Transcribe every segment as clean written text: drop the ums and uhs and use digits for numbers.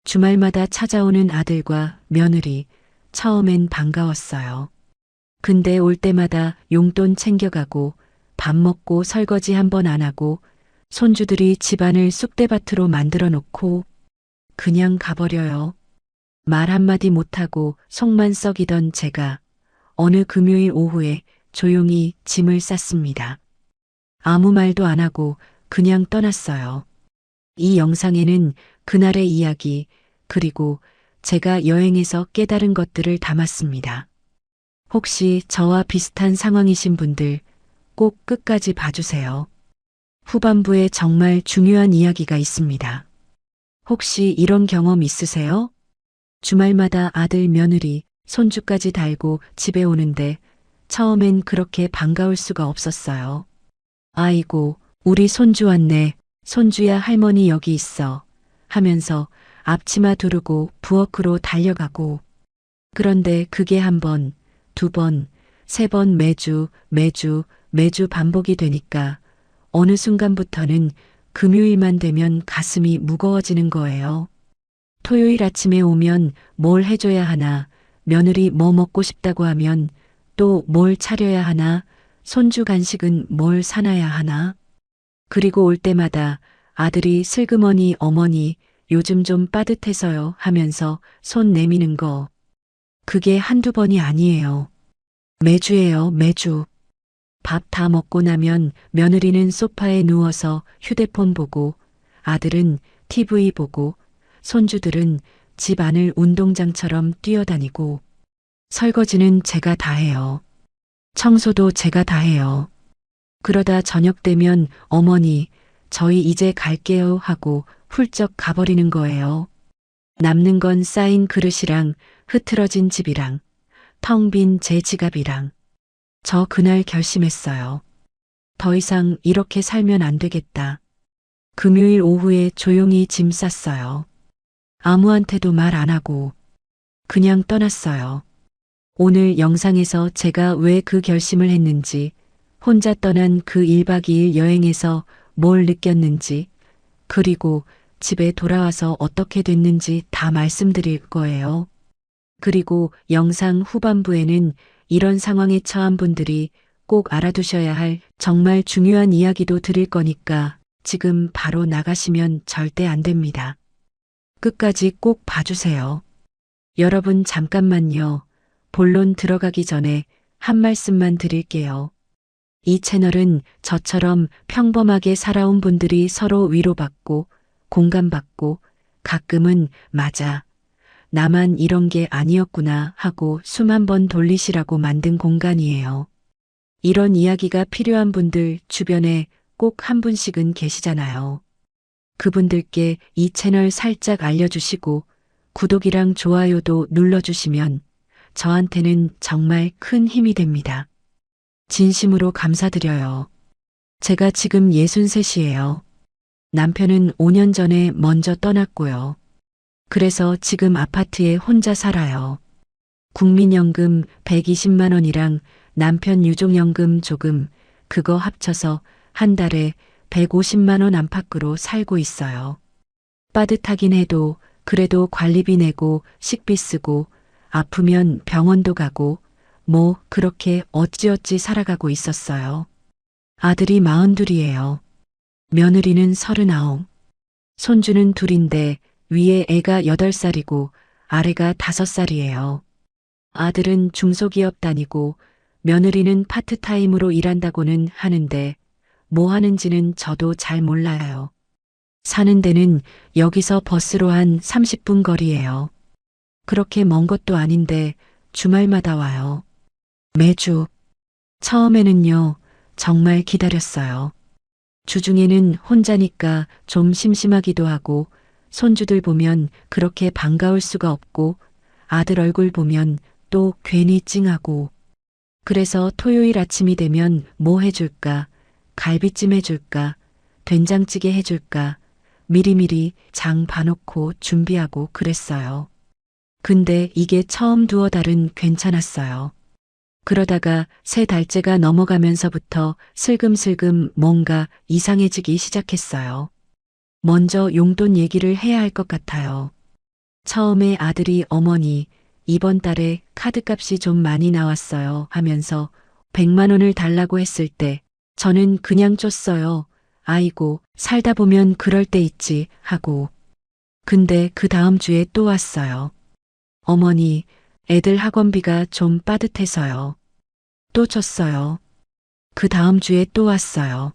주말마다 찾아오는 아들과 며느리, 처음엔 반가웠어요. 근데 올 때마다 용돈 챙겨가고 밥 먹고 설거지 한 번 안 하고 손주들이 집안을 쑥대밭으로 만들어 놓고 그냥 가버려요. 말 한마디 못하고 속만 썩이던 제가 어느 금요일 오후에 조용히 짐을 쌌습니다. 아무 말도 안 하고 그냥 떠났어요. 이 영상에는 그날의 이야기, 그리고 제가 여행에서 깨달은 것들을 담았습니다. 혹시 저와 비슷한 상황이신 분들 꼭 끝까지 봐주세요. 후반부에 정말 중요한 이야기가 있습니다. 혹시 이런 경험 있으세요? 주말마다 아들, 며느리, 손주까지 달고 집에 오는데 처음엔 그렇게 반가울 수가 없었어요. 아이고, 우리 손주 왔네. 손주야, 할머니 여기 있어. 하면서 앞치마 두르고 부엌으로 달려가고. 그런데 그게 한 번, 두 번, 세 번 매주 반복이 되니까 어느 순간부터는 금요일만 되면 가슴이 무거워지는 거예요. 토요일 아침에 오면 뭘 해줘야 하나, 며느리 뭐 먹고 싶다고 하면 또 뭘 차려야 하나, 손주 간식은 뭘 사놔야 하나. 그리고 올 때마다 아들이 슬그머니 어머니 요즘 좀 빠듯해서요 하면서 손 내미는 거. 그게 한두 번이 아니에요. 매주예요, 매주. 밥 다 먹고 나면 며느리는 소파에 누워서 휴대폰 보고 아들은 TV 보고 손주들은 집 안을 운동장처럼 뛰어다니고 설거지는 제가 다 해요. 청소도 제가 다 해요. 그러다 저녁 되면 어머니, 저희 이제 갈게요 하고 훌쩍 가버리는 거예요. 남는 건 쌓인 그릇이랑 흐트러진 집이랑 텅 빈 제 지갑이랑. 저 그날 결심했어요. 더 이상 이렇게 살면 안 되겠다. 금요일 오후에 조용히 짐 쌌어요. 아무한테도 말 안 하고 그냥 떠났어요. 오늘 영상에서 제가 왜 그 결심을 했는지, 혼자 떠난 그 1박 2일 여행에서 뭘 느꼈는지, 그리고 집에 돌아와서 어떻게 됐는지 다 말씀드릴 거예요. 그리고 영상 후반부에는 이런 상황에 처한 분들이 꼭 알아두셔야 할 정말 중요한 이야기도 드릴 거니까 지금 바로 나가시면 절대 안 됩니다. 끝까지 꼭 봐주세요. 여러분 잠깐만요. 본론 들어가기 전에 한 말씀만 드릴게요. 이 채널은 저처럼 평범하게 살아온 분들이 서로 위로받고 공감받고 가끔은 맞아. 나만 이런 게 아니었구나 하고 숨 한 번 돌리시라고 만든 공간이에요. 이런 이야기가 필요한 분들 주변에 꼭 한 분씩은 계시잖아요. 그분들께 이 채널 살짝 알려주시고 구독이랑 좋아요도 눌러주시면 저한테는 정말 큰 힘이 됩니다. 진심으로 감사드려요. 제가 지금 63이에요. 남편은 5년 전에 먼저 떠났고요. 그래서 지금 아파트에 혼자 살아요. 국민연금 120만 원이랑 남편 유족연금 조금, 그거 합쳐서 한 달에 150만 원 안팎으로 살고 있어요. 빠듯하긴 해도 그래도 관리비 내고 식비 쓰고 아프면 병원도 가고 뭐 그렇게 어찌어찌 살아가고 있었어요. 아들이 42이에요. 며느리는 39. 손주는 둘인데 위에 애가 8살이고 아래가 5살이에요. 아들은 중소기업 다니고 며느리는 파트타임으로 일한다고는 하는데 뭐 하는지는 저도 잘 몰라요. 사는 데는 여기서 버스로 한 30분 거리예요. 그렇게 먼 것도 아닌데 주말마다 와요. 매주. 처음에는요, 정말 기다렸어요. 주중에는 혼자니까 좀 심심하기도 하고 손주들 보면 그렇게 반가울 수가 없고 아들 얼굴 보면 또 괜히 찡하고. 그래서 토요일 아침이 되면 뭐 해줄까, 갈비찜 해줄까, 된장찌개 해줄까, 미리미리 장 봐놓고 준비하고 그랬어요. 근데 이게 처음 두어 달은 괜찮았어요. 그러다가 3달째가 넘어가면서부터 슬금슬금 뭔가 이상해지기 시작했어요. 먼저 용돈 얘기를 해야 할 것 같아요. 처음에 아들이 어머니, 이번 달에 카드값이 좀 많이 나왔어요 하면서 100만 원을 달라고 했을 때 저는 그냥 쫓어요. 아이고, 살다 보면 그럴 때 있지 하고. 근데 그 다음 주에 또 왔어요. 어머니, 애들 학원비가 좀 빠듯해서요. 또 줬어요. 그 다음 주에 또 왔어요.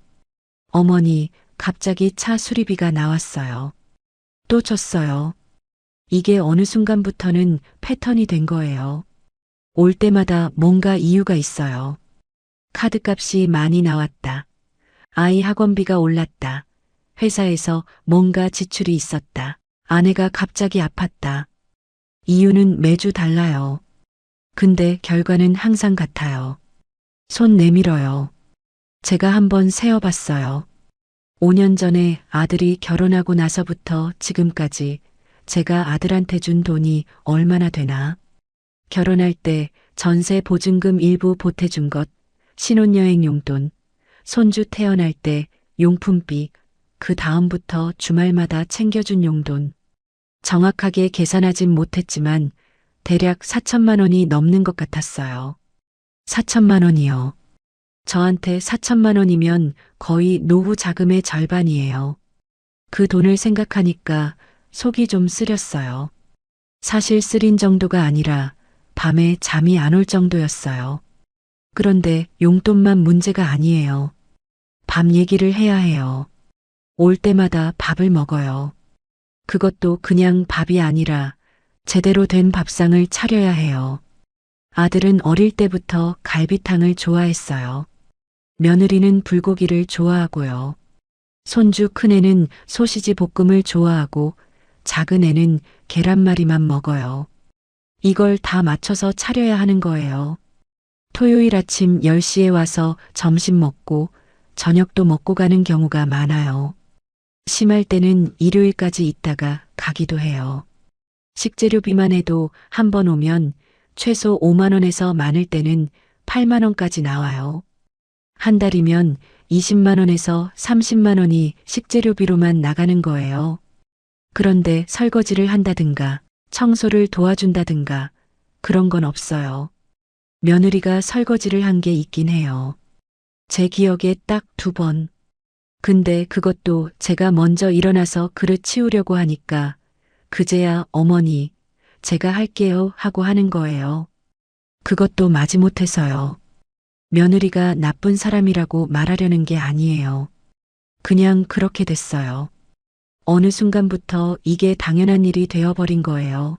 어머니, 갑자기 차 수리비가 나왔어요. 또 줬어요. 이게 어느 순간부터는 패턴이 된 거예요. 올 때마다 뭔가 이유가 있어요. 카드값이 많이 나왔다. 아이 학원비가 올랐다. 회사에서 뭔가 지출이 있었다. 아내가 갑자기 아팠다. 이유는 매주 달라요. 근데 결과는 항상 같아요. 손 내밀어요. 제가 한번 세어봤어요. 5년 전에 아들이 결혼하고 나서부터 지금까지 제가 아들한테 준 돈이 얼마나 되나? 결혼할 때 전세 보증금 일부 보태준 것, 신혼여행 용돈, 손주 태어날 때 용품비, 그 다음부터 주말마다 챙겨준 용돈. 정확하게 계산하진 못했지만 대략 4천만 원이 넘는 것 같았어요. 4천만 원이요. 저한테 4천만 원이면 거의 노후 자금의 절반이에요. 그 돈을 생각하니까 속이 좀 쓰렸어요. 사실 쓰린 정도가 아니라 밤에 잠이 안 올 정도였어요. 그런데 용돈만 문제가 아니에요. 밤 얘기를 해야 해요. 올 때마다 밥을 먹어요. 그것도 그냥 밥이 아니라 제대로 된 밥상을 차려야 해요. 아들은 어릴 때부터 갈비탕을 좋아했어요. 며느리는 불고기를 좋아하고요. 손주 큰애는 소시지 볶음을 좋아하고 작은 애는 계란말이만 먹어요. 이걸 다 맞춰서 차려야 하는 거예요. 토요일 아침 10시에 와서 점심 먹고 저녁도 먹고 가는 경우가 많아요. 심할 때는 일요일까지 있다가 가기도 해요. 식재료비만 해도 한 번 오면 최소 5만 원에서 많을 때는 8만 원까지 나와요. 한 달이면 20만 원에서 30만 원이 식재료비로만 나가는 거예요. 그런데 설거지를 한다든가 청소를 도와준다든가 그런 건 없어요. 며느리가 설거지를 한 게 있긴 해요. 제 기억에 딱 2번. 근데 그것도 제가 먼저 일어나서 그릇 치우려고 하니까 그제야 어머니, 제가 할게요 하고 하는 거예요. 그것도 마지못해서요. 며느리가 나쁜 사람이라고 말하려는 게 아니에요. 그냥 그렇게 됐어요. 어느 순간부터 이게 당연한 일이 되어버린 거예요.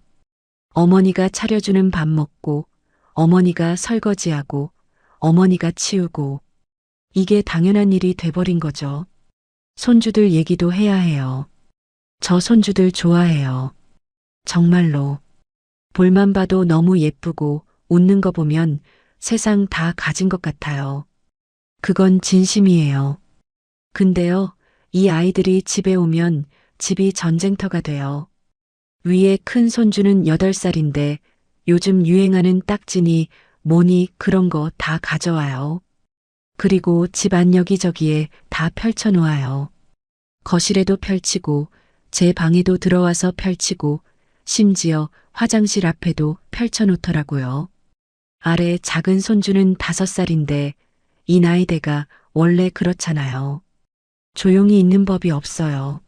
어머니가 차려주는 밥 먹고, 어머니가 설거지하고, 어머니가 치우고, 이게 당연한 일이 돼버린 거죠. 손주들 얘기도 해야 해요. 저 손주들 좋아해요. 정말로. 볼만 봐도 너무 예쁘고 웃는 거 보면 세상 다 가진 것 같아요. 그건 진심이에요. 근데요, 이 아이들이 집에 오면 집이 전쟁터가 돼요. 위에 큰 손주는 8살인데 요즘 유행하는 딱지니 뭐니 그런 거 다 가져와요. 그리고 집 안 여기저기에 다 펼쳐놓아요. 거실에도 펼치고 제 방에도 들어와서 펼치고 심지어 화장실 앞에도 펼쳐놓더라고요. 아래 작은 손주는 5살인데 이 나이대가 원래 그렇잖아요. 조용히 있는 법이 없어요.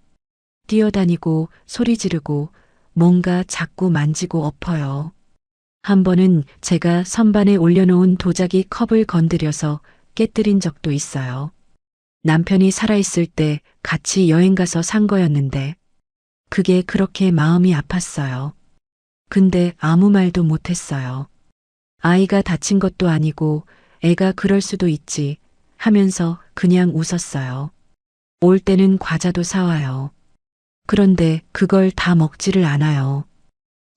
뛰어다니고 소리 지르고 뭔가 자꾸 만지고 엎어요. 한 번은 제가 선반에 올려놓은 도자기 컵을 건드려서 깨뜨린 적도 있어요. 남편이 살아있을 때 같이 여행 가서 산 거였는데 그게 그렇게 마음이 아팠어요. 근데 아무 말도 못했어요. 아이가 다친 것도 아니고 애가 그럴 수도 있지 하면서 그냥 웃었어요. 올 때는 과자도 사와요. 그런데 그걸 다 먹지를 않아요.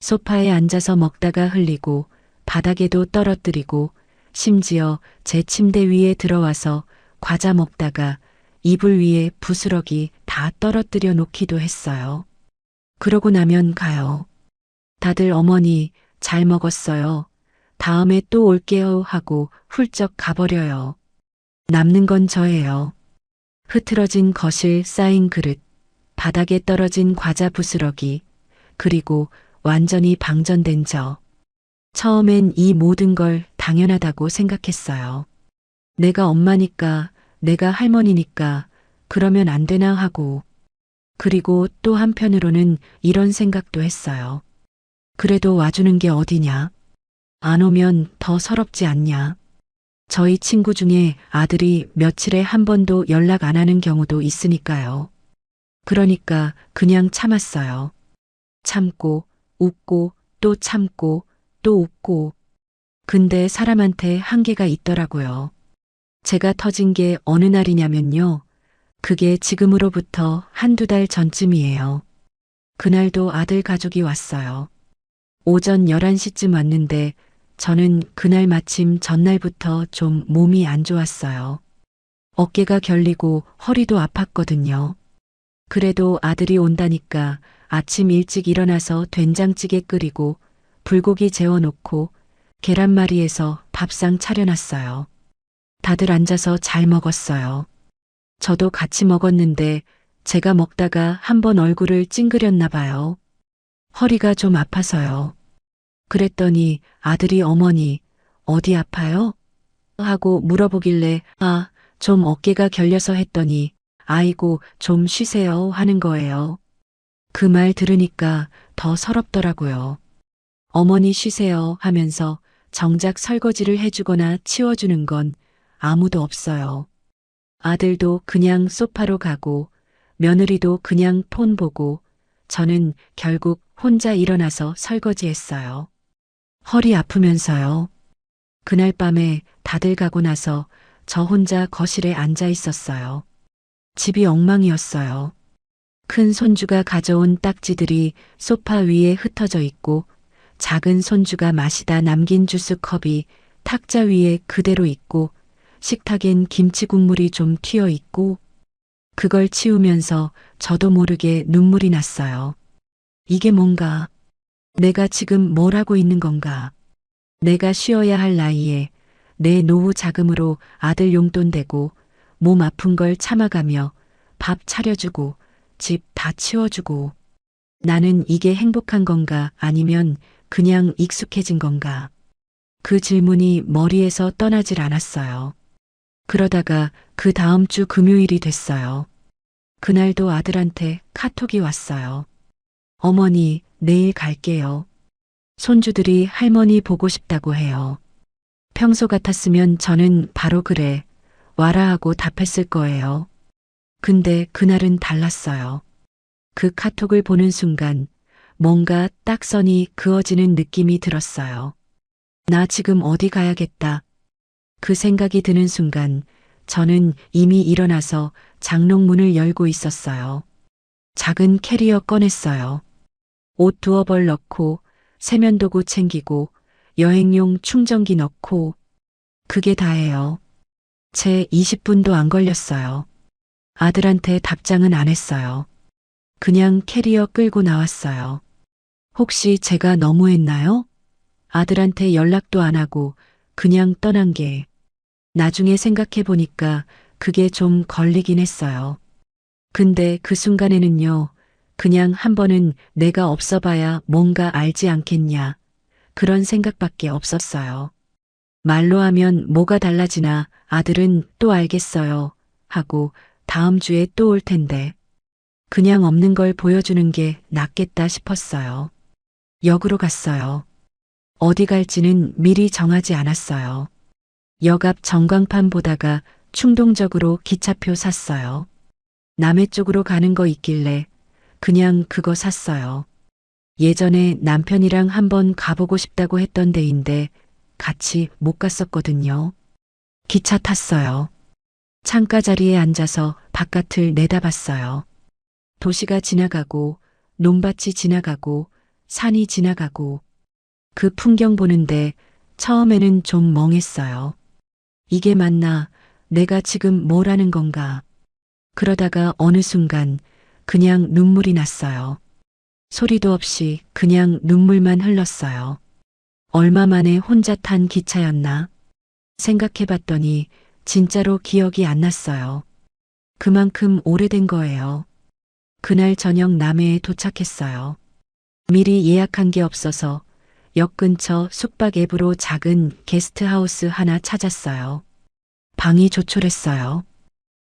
소파에 앉아서 먹다가 흘리고 바닥에도 떨어뜨리고 심지어 제 침대 위에 들어와서 과자 먹다가 이불 위에 부스러기 다 떨어뜨려 놓기도 했어요. 그러고 나면 가요. 다들 어머니 잘 먹었어요. 다음에 또 올게요 하고 훌쩍 가버려요. 남는 건 저예요. 흐트러진 거실 쌓인 그릇, 바닥에 떨어진 과자 부스러기, 그리고 완전히 방전된 저. 처음엔 이 모든 걸 당연하다고 생각했어요. 내가 엄마니까, 내가 할머니니까, 그러면 안 되나 하고. 그리고 또 한편으로는 이런 생각도 했어요. 그래도 와주는 게 어디냐? 안 오면 더 서럽지 않냐? 저희 친구 중에 아들이 며칠에 한 번도 연락 안 하는 경우도 있으니까요. 그러니까 그냥 참았어요. 참고, 웃고, 또 참고, 또 웃고. 근데 사람한테 한계가 있더라고요. 제가 터진 게 어느 날이냐면요. 그게 지금으로부터 한두 달 전쯤이에요. 그날도 아들 가족이 왔어요. 오전 11시쯤 왔는데 저는 그날 마침 전날부터 좀 몸이 안 좋았어요. 어깨가 결리고 허리도 아팠거든요. 그래도 아들이 온다니까 아침 일찍 일어나서 된장찌개 끓이고 불고기 재워놓고 계란말이에서 밥상 차려놨어요. 다들 앉아서 잘 먹었어요. 저도 같이 먹었는데 제가 먹다가 한번 얼굴을 찡그렸나 봐요. 허리가 좀 아파서요. 그랬더니 아들이 어머니, 어디 아파요? 하고 물어보길래 좀 어깨가 결려서 했더니 아이고, 좀 쉬세요 하는 거예요. 그 말 들으니까 더 서럽더라고요. 어머니 쉬세요 하면서 정작 설거지를 해주거나 치워주는 건 아무도 없어요. 아들도 그냥 소파로 가고 며느리도 그냥 폰 보고 저는 결국 혼자 일어나서 설거지했어요. 허리 아프면서요. 그날 밤에 다들 가고 나서 저 혼자 거실에 앉아 있었어요. 집이 엉망이었어요. 큰 손주가 가져온 딱지들이 소파 위에 흩어져 있고 작은 손주가 마시다 남긴 주스 컵이 탁자 위에 그대로 있고 식탁엔 김치 국물이 좀 튀어 있고 그걸 치우면서 저도 모르게 눈물이 났어요. 이게 뭔가 내가 지금 뭘 하고 있는 건가? 내가 쉬어야 할 나이에 내 노후 자금으로 아들 용돈 대고 몸 아픈 걸 참아가며 밥 차려주고 집 다 치워주고 나는 이게 행복한 건가 아니면 그냥 익숙해진 건가? 그 질문이 머리에서 떠나질 않았어요. 그러다가 그 다음 주 금요일이 됐어요. 그날도 아들한테 카톡이 왔어요. 어머니, 내일 갈게요. 손주들이 할머니 보고 싶다고 해요. 평소 같았으면 저는 바로 그래, 와라 하고 답했을 거예요. 근데 그날은 달랐어요. 그 카톡을 보는 순간 뭔가 딱선이 그어지는 느낌이 들었어요. 나 지금 어디 가야겠다. 그 생각이 드는 순간 저는 이미 일어나서 장롱문을 열고 있었어요. 작은 캐리어 꺼냈어요. 옷 두어 벌 넣고 세면도구 챙기고 여행용 충전기 넣고 그게 다예요. 채 20분도 안 걸렸어요. 아들한테 답장은 안 했어요. 그냥 캐리어 끌고 나왔어요. 혹시 제가 너무했나요? 아들한테 연락도 안 하고 그냥 떠난 게 나중에 생각해 보니까 그게 좀 걸리긴 했어요. 근데 그 순간에는요, 그냥 한 번은 내가 없어 봐야 뭔가 알지 않겠냐. 그런 생각밖에 없었어요. 말로 하면 뭐가 달라지나 아들은 또 알겠어요. 하고 다음 주에 또 올 텐데. 그냥 없는 걸 보여주는 게 낫겠다 싶었어요. 역으로 갔어요. 어디 갈지는 미리 정하지 않았어요. 역 앞 전광판 보다가 충동적으로 기차표 샀어요. 남해 쪽으로 가는 거 있길래 그냥 그거 샀어요. 예전에 남편이랑 한번 가보고 싶다고 했던 데인데 같이 못 갔었거든요. 기차 탔어요. 창가 자리에 앉아서 바깥을 내다봤어요. 도시가 지나가고 논밭이 지나가고 산이 지나가고 그 풍경 보는데 처음에는 좀 멍했어요. 이게 맞나? 내가 지금 뭘 하는 건가? 그러다가 어느 순간 그냥 눈물이 났어요. 소리도 없이 그냥 눈물만 흘렀어요. 얼마 만에 혼자 탄 기차였나? 생각해봤더니 진짜로 기억이 안 났어요. 그만큼 오래된 거예요. 그날 저녁 남해에 도착했어요. 미리 예약한 게 없어서 역 근처 숙박 앱으로 작은 게스트하우스 하나 찾았어요. 방이 조촐했어요.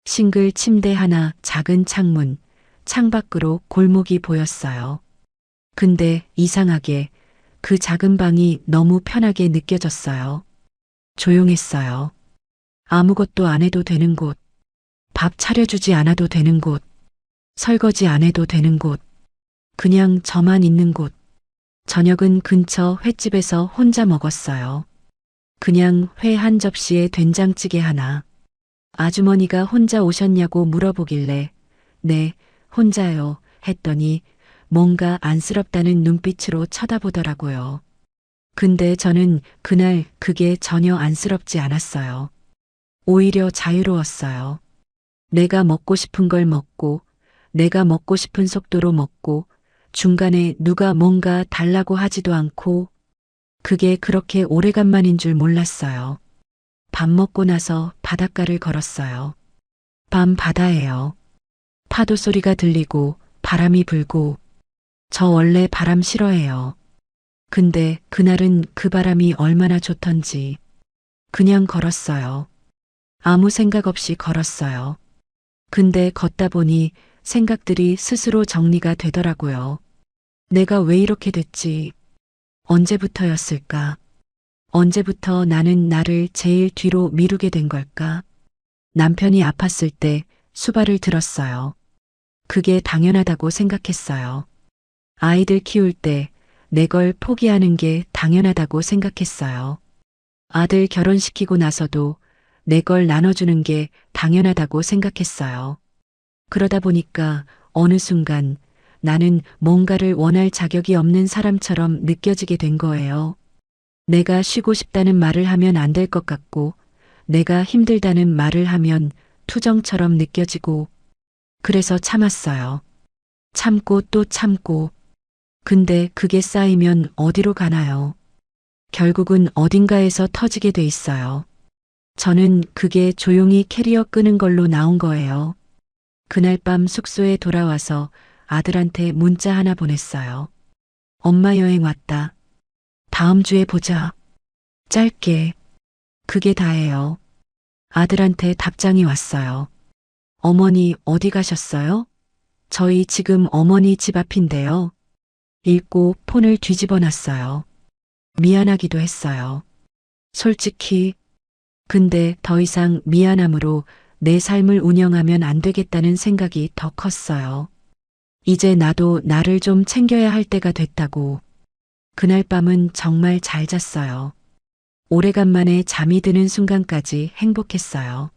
싱글 침대 하나, 작은 창문, 창밖으로 골목이 보였어요. 근데 이상하게 그 작은 방이 너무 편하게 느껴졌어요. 조용했어요. 아무것도 안 해도 되는 곳, 밥 차려주지 않아도 되는 곳, 설거지 안 해도 되는 곳, 그냥 저만 있는 곳. 저녁은 근처 횟집에서 혼자 먹었어요. 그냥 회 한 접시에 된장찌개 하나. 아주머니가 혼자 오셨냐고 물어보길래 네, 혼자요 했더니 뭔가 안쓰럽다는 눈빛으로 쳐다보더라고요. 근데 저는 그날 그게 전혀 안쓰럽지 않았어요. 오히려 자유로웠어요. 내가 먹고 싶은 걸 먹고, 내가 먹고 싶은 속도로 먹고, 중간에 누가 뭔가 달라고 하지도 않고, 그게 그렇게 오래간만인 줄 몰랐어요. 밥 먹고 나서 바닷가를 걸었어요. 밤 바다예요. 파도 소리가 들리고, 바람이 불고, 저 원래 바람 싫어해요. 근데 그날은 그 바람이 얼마나 좋던지. 그냥 걸었어요. 아무 생각 없이 걸었어요. 근데 걷다 보니 생각들이 스스로 정리가 되더라고요. 내가 왜 이렇게 됐지? 언제부터였을까? 언제부터 나는 나를 제일 뒤로 미루게 된 걸까? 남편이 아팠을 때 수발을 들었어요. 그게 당연하다고 생각했어요. 아이들 키울 때 내 걸 포기하는 게 당연하다고 생각했어요. 아들 결혼시키고 나서도 내 걸 나눠주는 게 당연하다고 생각했어요. 그러다 보니까 어느 순간 나는 뭔가를 원할 자격이 없는 사람처럼 느껴지게 된 거예요. 내가 쉬고 싶다는 말을 하면 안 될 것 같고, 내가 힘들다는 말을 하면 투정처럼 느껴지고, 그래서 참았어요. 참고 또 참고. 근데 그게 쌓이면 어디로 가나요? 결국은 어딘가에서 터지게 돼 있어요. 저는 그게 조용히 캐리어 끄는 걸로 나온 거예요. 그날 밤 숙소에 돌아와서 아들한테 문자 하나 보냈어요. 엄마 여행 왔다. 다음 주에 보자. 짧게. 그게 다예요. 아들한테 답장이 왔어요. 어머니 어디 가셨어요? 저희 지금 어머니 집 앞인데요. 읽고 폰을 뒤집어 놨어요. 미안하기도 했어요. 솔직히. 근데 더 이상 미안함으로 내 삶을 운영하면 안 되겠다는 생각이 더 컸어요. 이제 나도 나를 좀 챙겨야 할 때가 됐다고. 그날 밤은 정말 잘 잤어요. 오래간만에 잠이 드는 순간까지 행복했어요.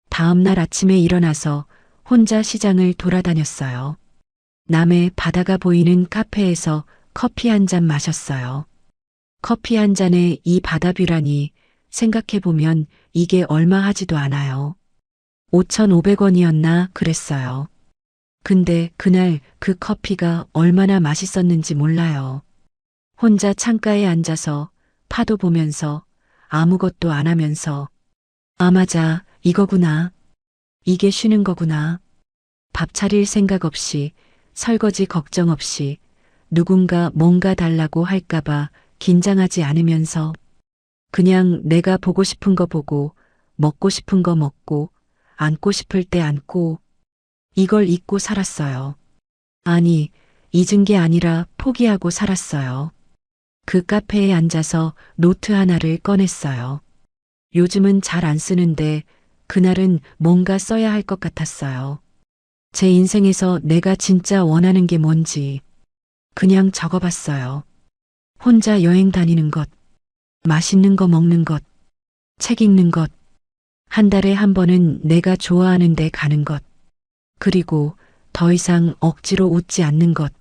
다음 날 아침에 일어나서 혼자 시장을 돌아다녔어요. 남해 바다가 보이는 카페에서 커피 한 잔 마셨어요. 커피 한 잔에 이 바다뷰라니 생각해보면 이게 얼마 하지도 않아요. 5,500원이었나 그랬어요. 근데 그날 그 커피가 얼마나 맛있었는지 몰라요. 혼자 창가에 앉아서 파도 보면서 아무것도 안 하면서 아 맞아 이거구나. 이게 쉬는 거구나. 밥 차릴 생각 없이 설거지 걱정 없이 누군가 뭔가 달라고 할까봐 긴장하지 않으면서 그냥 내가 보고 싶은 거 보고 먹고 싶은 거 먹고 안고 싶을 때 안고 이걸 잊고 살았어요. 아니, 잊은 게 아니라 포기하고 살았어요. 그 카페에 앉아서 노트 하나를 꺼냈어요. 요즘은 잘 안 쓰는데 그날은 뭔가 써야 할 것 같았어요. 제 인생에서 내가 진짜 원하는 게 뭔지 그냥 적어봤어요. 혼자 여행 다니는 것, 맛있는 거 먹는 것, 책 읽는 것, 한 달에 한 번은 내가 좋아하는 데 가는 것, 그리고 더 이상 억지로 웃지 않는 것.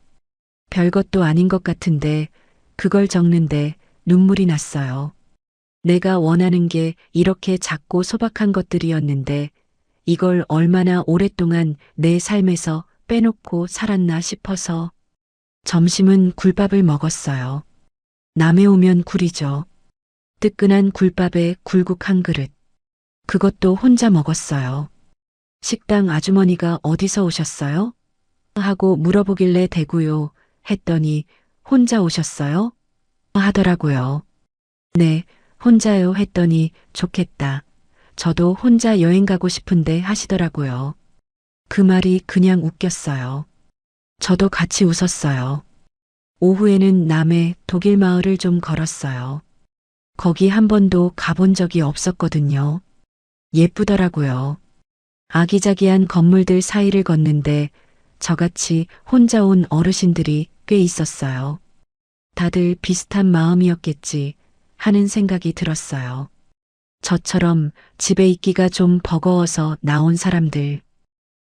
별것도 아닌 것 같은데 그걸 적는데 눈물이 났어요. 내가 원하는 게 이렇게 작고 소박한 것들이었는데 이걸 얼마나 오랫동안 내 삶에서 빼놓고 살았나 싶어서 점심은 굴밥을 먹었어요. 남해 오면 굴이죠. 뜨끈한 굴밥에 굴국 한 그릇. 그것도 혼자 먹었어요. 식당 아주머니가 어디서 오셨어요? 하고 물어보길래 대구요 했더니 혼자 오셨어요? 하더라고요. 네, 혼자요 했더니 좋겠다. 저도 혼자 여행 가고 싶은데 하시더라고요. 그 말이 그냥 웃겼어요. 저도 같이 웃었어요. 오후에는 남해 독일 마을을 좀 걸었어요. 거기 한 번도 가본 적이 없었거든요. 예쁘더라고요. 아기자기한 건물들 사이를 걷는데 저같이 혼자 온 어르신들이 꽤 있었어요. 다들 비슷한 마음이었겠지 하는 생각이 들었어요. 저처럼 집에 있기가 좀 버거워서 나온 사람들,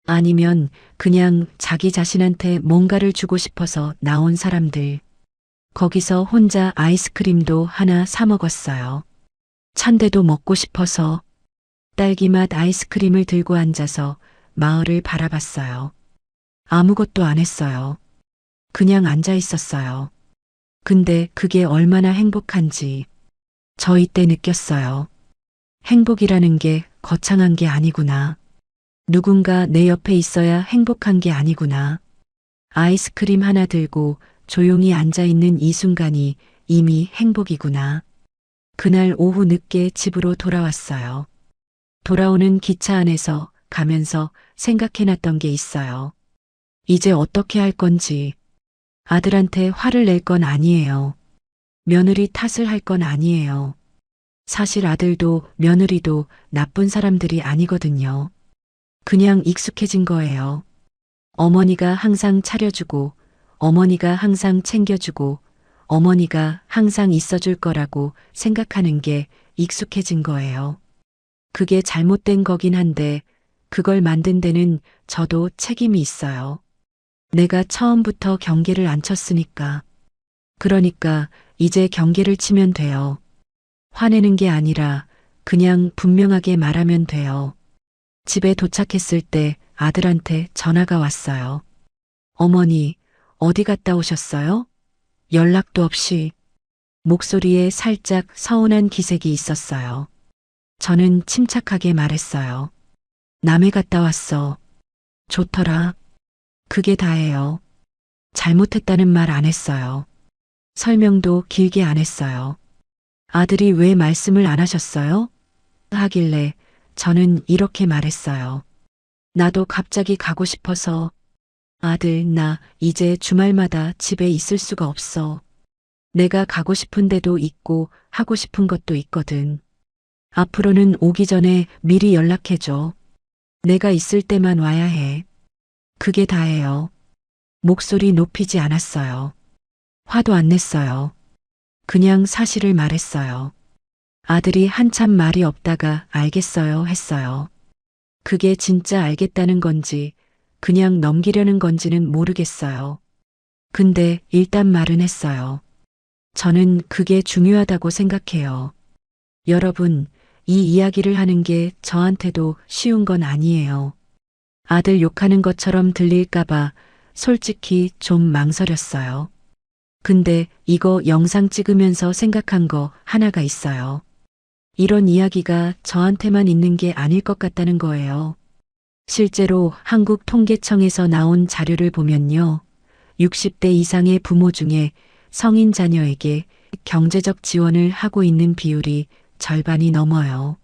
아니면 그냥 자기 자신한테 뭔가를 주고 싶어서 나온 사람들. 거기서 혼자 아이스크림도 하나 사 먹었어요. 찬데도 먹고 싶어서 딸기맛 아이스크림을 들고 앉아서 마을을 바라봤어요. 아무것도 안 했어요. 그냥 앉아 있었어요. 근데 그게 얼마나 행복한지 저 이때 느꼈어요. 행복이라는 게 거창한 게 아니구나. 누군가 내 옆에 있어야 행복한 게 아니구나. 아이스크림 하나 들고 조용히 앉아 있는 이 순간이 이미 행복이구나. 그날 오후 늦게 집으로 돌아왔어요. 돌아오는 기차 안에서 가면서 생각해놨던 게 있어요. 이제 어떻게 할 건지. 아들한테 화를 낼 건 아니에요. 며느리 탓을 할 건 아니에요. 사실 아들도 며느리도 나쁜 사람들이 아니거든요. 그냥 익숙해진 거예요. 어머니가 항상 차려주고, 어머니가 항상 챙겨주고, 어머니가 항상 있어줄 거라고 생각하는 게 익숙해진 거예요. 그게 잘못된 거긴 한데, 그걸 만든 데는 저도 책임이 있어요. 내가 처음부터 경계를 안 쳤으니까. 그러니까 이제 경계를 치면 돼요. 화내는 게 아니라 그냥 분명하게 말하면 돼요. 집에 도착했을 때 아들한테 전화가 왔어요. 어머니, 어디 갔다 오셨어요? 연락도 없이. 목소리에 살짝 서운한 기색이 있었어요. 저는 침착하게 말했어요. 남해 갔다 왔어. 좋더라. 그게 다예요. 잘못했다는 말 안 했어요. 설명도 길게 안 했어요. 아들이 왜 말씀을 안 하셨어요? 하길래 저는 이렇게 말했어요. 나도 갑자기 가고 싶어서. 아들, 나 이제 주말마다 집에 있을 수가 없어. 내가 가고 싶은 데도 있고 하고 싶은 것도 있거든. 앞으로는 오기 전에 미리 연락해줘. 내가 있을 때만 와야 해. 그게 다예요. 목소리 높이지 않았어요. 화도 안 냈어요. 그냥 사실을 말했어요. 아들이 한참 말이 없다가 알겠어요 했어요. 그게 진짜 알겠다는 건지 그냥 넘기려는 건지는 모르겠어요. 근데 일단 말은 했어요. 저는 그게 중요하다고 생각해요. 여러분, 이 이야기를 하는 게 저한테도 쉬운 건 아니에요. 아들 욕하는 것처럼 들릴까봐 솔직히 좀 망설였어요. 근데 이거 영상 찍으면서 생각한 거 하나가 있어요. 이런 이야기가 저한테만 있는 게 아닐 것 같다는 거예요. 실제로 한국통계청에서 나온 자료를 보면요. 60대 이상의 부모 중에 성인 자녀에게 경제적 지원을 하고 있는 비율이 절반이 넘어요.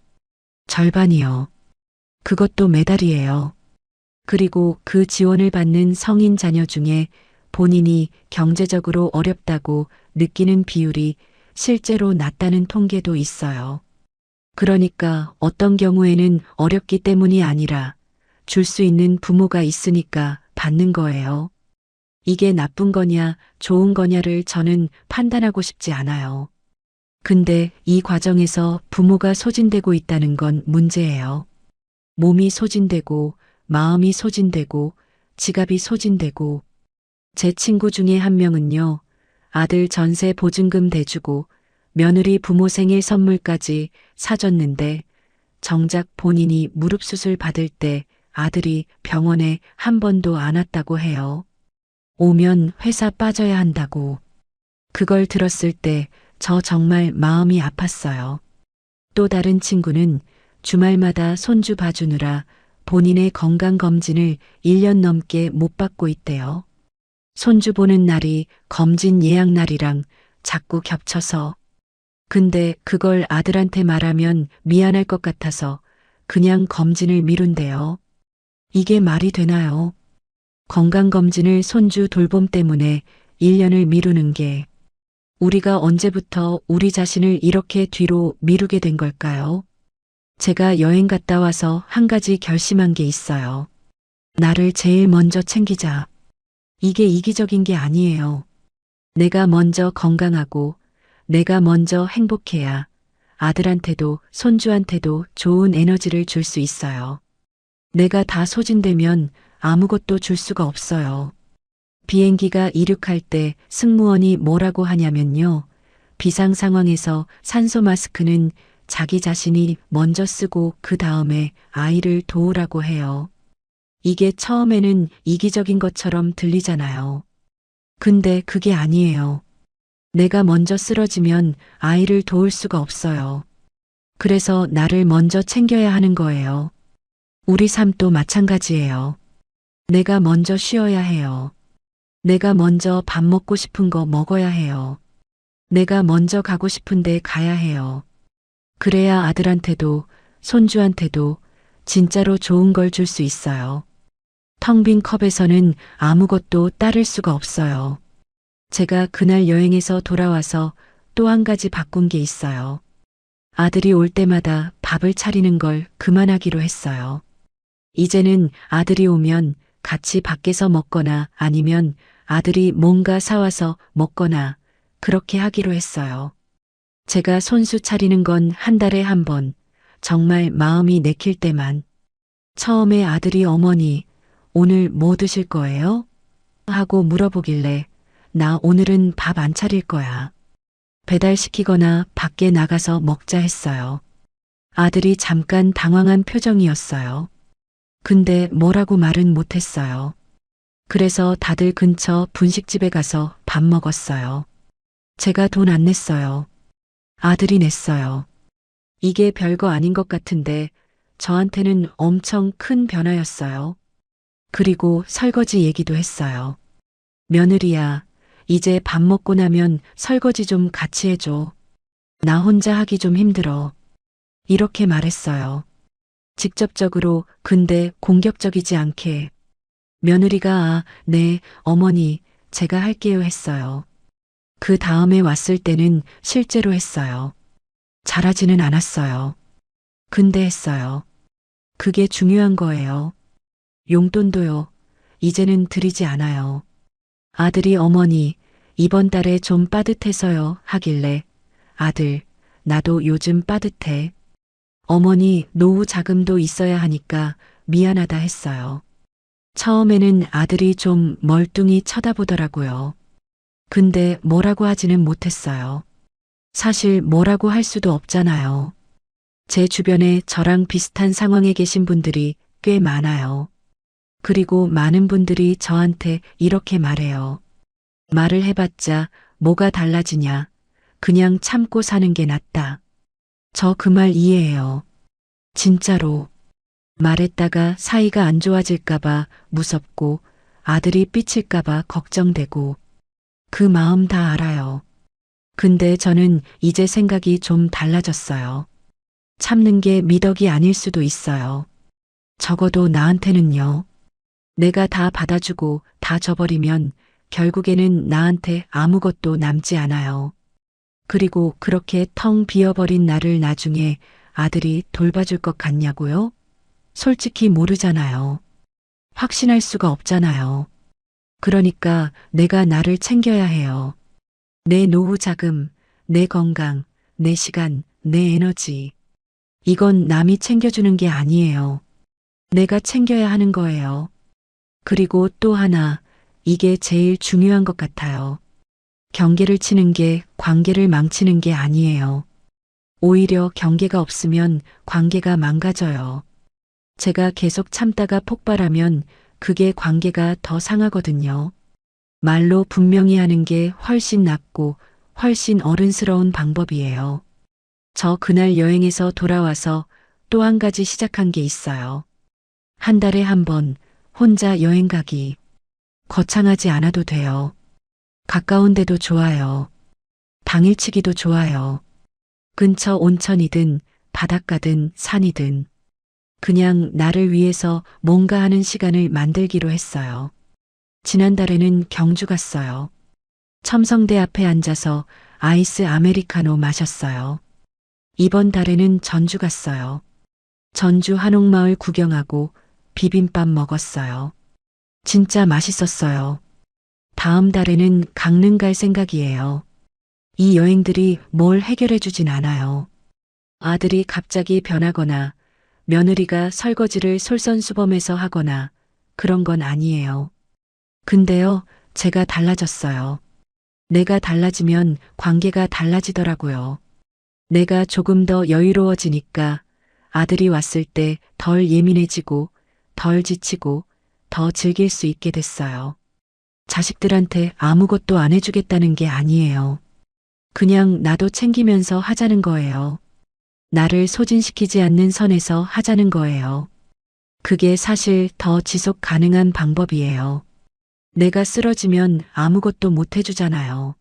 절반이요. 그것도 매달이에요. 그리고 그 지원을 받는 성인 자녀 중에 본인이 경제적으로 어렵다고 느끼는 비율이 실제로 낮다는 통계도 있어요. 그러니까 어떤 경우에는 어렵기 때문이 아니라 줄 수 있는 부모가 있으니까 받는 거예요. 이게 나쁜 거냐, 좋은 거냐를 저는 판단하고 싶지 않아요. 근데 이 과정에서 부모가 소진되고 있다는 건 문제예요. 몸이 소진되고, 마음이 소진되고, 지갑이 소진되고. 제 친구 중에 한 명은요, 아들 전세 보증금 대주고, 며느리 부모 생일 선물까지 사줬는데, 정작 본인이 무릎 수술 받을 때 아들이 병원에 한 번도 안 왔다고 해요. 오면 회사 빠져야 한다고. 그걸 들었을 때 저 정말 마음이 아팠어요. 또 다른 친구는 주말마다 손주 봐주느라 본인의 건강검진을 1년 넘게 못 받고 있대요. 손주 보는 날이 검진 예약 날이랑 자꾸 겹쳐서. 근데 그걸 아들한테 말하면 미안할 것 같아서 그냥 검진을 미룬대요. 이게 말이 되나요? 건강검진을 손주 돌봄 때문에 1년을 미루는 게 우리가 언제부터 우리 자신을 이렇게 뒤로 미루게 된 걸까요? 제가 여행 갔다 와서 한 가지 결심한 게 있어요. 나를 제일 먼저 챙기자. 이게 이기적인 게 아니에요. 내가 먼저 건강하고 내가 먼저 행복해야 아들한테도 손주한테도 좋은 에너지를 줄 수 있어요. 내가 다 소진되면 아무것도 줄 수가 없어요. 비행기가 이륙할 때 승무원이 뭐라고 하냐면요. 비상 상황에서 산소 마스크는 자기 자신이 먼저 쓰고 그 다음에 아이를 도우라고 해요. 이게 처음에는 이기적인 것처럼 들리잖아요. 근데 그게 아니에요. 내가 먼저 쓰러지면 아이를 도울 수가 없어요. 그래서 나를 먼저 챙겨야 하는 거예요. 우리 삶도 마찬가지예요. 내가 먼저 쉬어야 해요. 내가 먼저 밥 먹고 싶은 거 먹어야 해요. 내가 먼저 가고 싶은데 가야 해요. 그래야 아들한테도 손주한테도 진짜로 좋은 걸 줄 수 있어요. 텅 빈 컵에서는 아무것도 따를 수가 없어요. 제가 그날 여행에서 돌아와서 또 한 가지 바꾼 게 있어요. 아들이 올 때마다 밥을 차리는 걸 그만하기로 했어요. 이제는 아들이 오면 같이 밖에서 먹거나 아니면 아들이 뭔가 사와서 먹거나 그렇게 하기로 했어요. 제가 손수 차리는 건 한 달에 한 번, 정말 마음이 내킬 때만. 처음에 아들이 어머니, 오늘 뭐 드실 거예요? 하고 물어보길래 나 오늘은 밥 안 차릴 거야. 배달시키거나 밖에 나가서 먹자 했어요. 아들이 잠깐 당황한 표정이었어요. 근데 뭐라고 말은 못했어요. 그래서 다들 근처 분식집에 가서 밥 먹었어요. 제가 돈 안 냈어요. 아들이 냈어요. 이게 별거 아닌 것 같은데 저한테는 엄청 큰 변화였어요. 그리고 설거지 얘기도 했어요. 며느리야, 이제 밥 먹고 나면 설거지 좀 같이 해줘. 나 혼자 하기 좀 힘들어. 이렇게 말했어요. 직접적으로 근데 공격적이지 않게. 며느리가 네, 어머니, 제가 할게요 했어요. 그 다음에 왔을 때는 실제로 했어요. 잘하지는 않았어요. 근데 했어요. 그게 중요한 거예요. 용돈도요. 이제는 드리지 않아요. 아들이 어머니, 이번 달에 좀 빠듯해서요 하길래 아들, 나도 요즘 빠듯해. 어머니, 노후 자금도 있어야 하니까 미안하다 했어요. 처음에는 아들이 좀 멀뚱히 쳐다보더라고요. 근데 뭐라고 하지는 못했어요. 사실 뭐라고 할 수도 없잖아요. 제 주변에 저랑 비슷한 상황에 계신 분들이 꽤 많아요. 그리고 많은 분들이 저한테 이렇게 말해요. 말을 해봤자 뭐가 달라지냐. 그냥 참고 사는 게 낫다. 저 그 말 이해해요. 진짜로. 말했다가 사이가 안 좋아질까봐 무섭고 아들이 삐칠까봐 걱정되고 그 마음 다 알아요. 근데 저는 이제 생각이 좀 달라졌어요. 참는 게 미덕이 아닐 수도 있어요. 적어도 나한테는요. 내가 다 받아주고 다 줘버리면 결국에는 나한테 아무것도 남지 않아요. 그리고 그렇게 텅 비어버린 나를 나중에 아들이 돌봐줄 것 같냐고요? 솔직히 모르잖아요. 확신할 수가 없잖아요. 그러니까 내가 나를 챙겨야 해요. 내 노후 자금, 내 건강, 내 시간, 내 에너지. 이건 남이 챙겨주는 게 아니에요. 내가 챙겨야 하는 거예요. 그리고 또 하나, 이게 제일 중요한 것 같아요. 경계를 치는 게 관계를 망치는 게 아니에요. 오히려 경계가 없으면 관계가 망가져요. 제가 계속 참다가 폭발하면 그게 관계가 더 상하거든요. 말로 분명히 하는 게 훨씬 낫고 훨씬 어른스러운 방법이에요. 저 그날 여행에서 돌아와서 또 한 가지 시작한 게 있어요. 한 달에 한 번 혼자 여행 가기. 거창하지 않아도 돼요. 가까운 데도 좋아요. 당일치기도 좋아요. 근처 온천이든 바닷가든 산이든 그냥 나를 위해서 뭔가 하는 시간을 만들기로 했어요. 지난달에는 경주 갔어요. 첨성대 앞에 앉아서 아이스 아메리카노 마셨어요. 이번 달에는 전주 갔어요. 전주 한옥마을 구경하고 비빔밥 먹었어요. 진짜 맛있었어요. 다음 달에는 강릉 갈 생각이에요. 이 여행들이 뭘 해결해 주진 않아요. 아들이 갑자기 변하거나 며느리가 설거지를 솔선수범해서 하거나 그런 건 아니에요. 근데요, 제가 달라졌어요. 내가 달라지면 관계가 달라지더라고요. 내가 조금 더 여유로워지니까 아들이 왔을 때 덜 예민해지고 덜 지치고 더 즐길 수 있게 됐어요. 자식들한테 아무것도 안 해주겠다는 게 아니에요. 그냥 나도 챙기면서 하자는 거예요. 나를 소진시키지 않는 선에서 하자는 거예요. 그게 사실 더 지속 가능한 방법이에요. 내가 쓰러지면 아무것도 못 해주잖아요.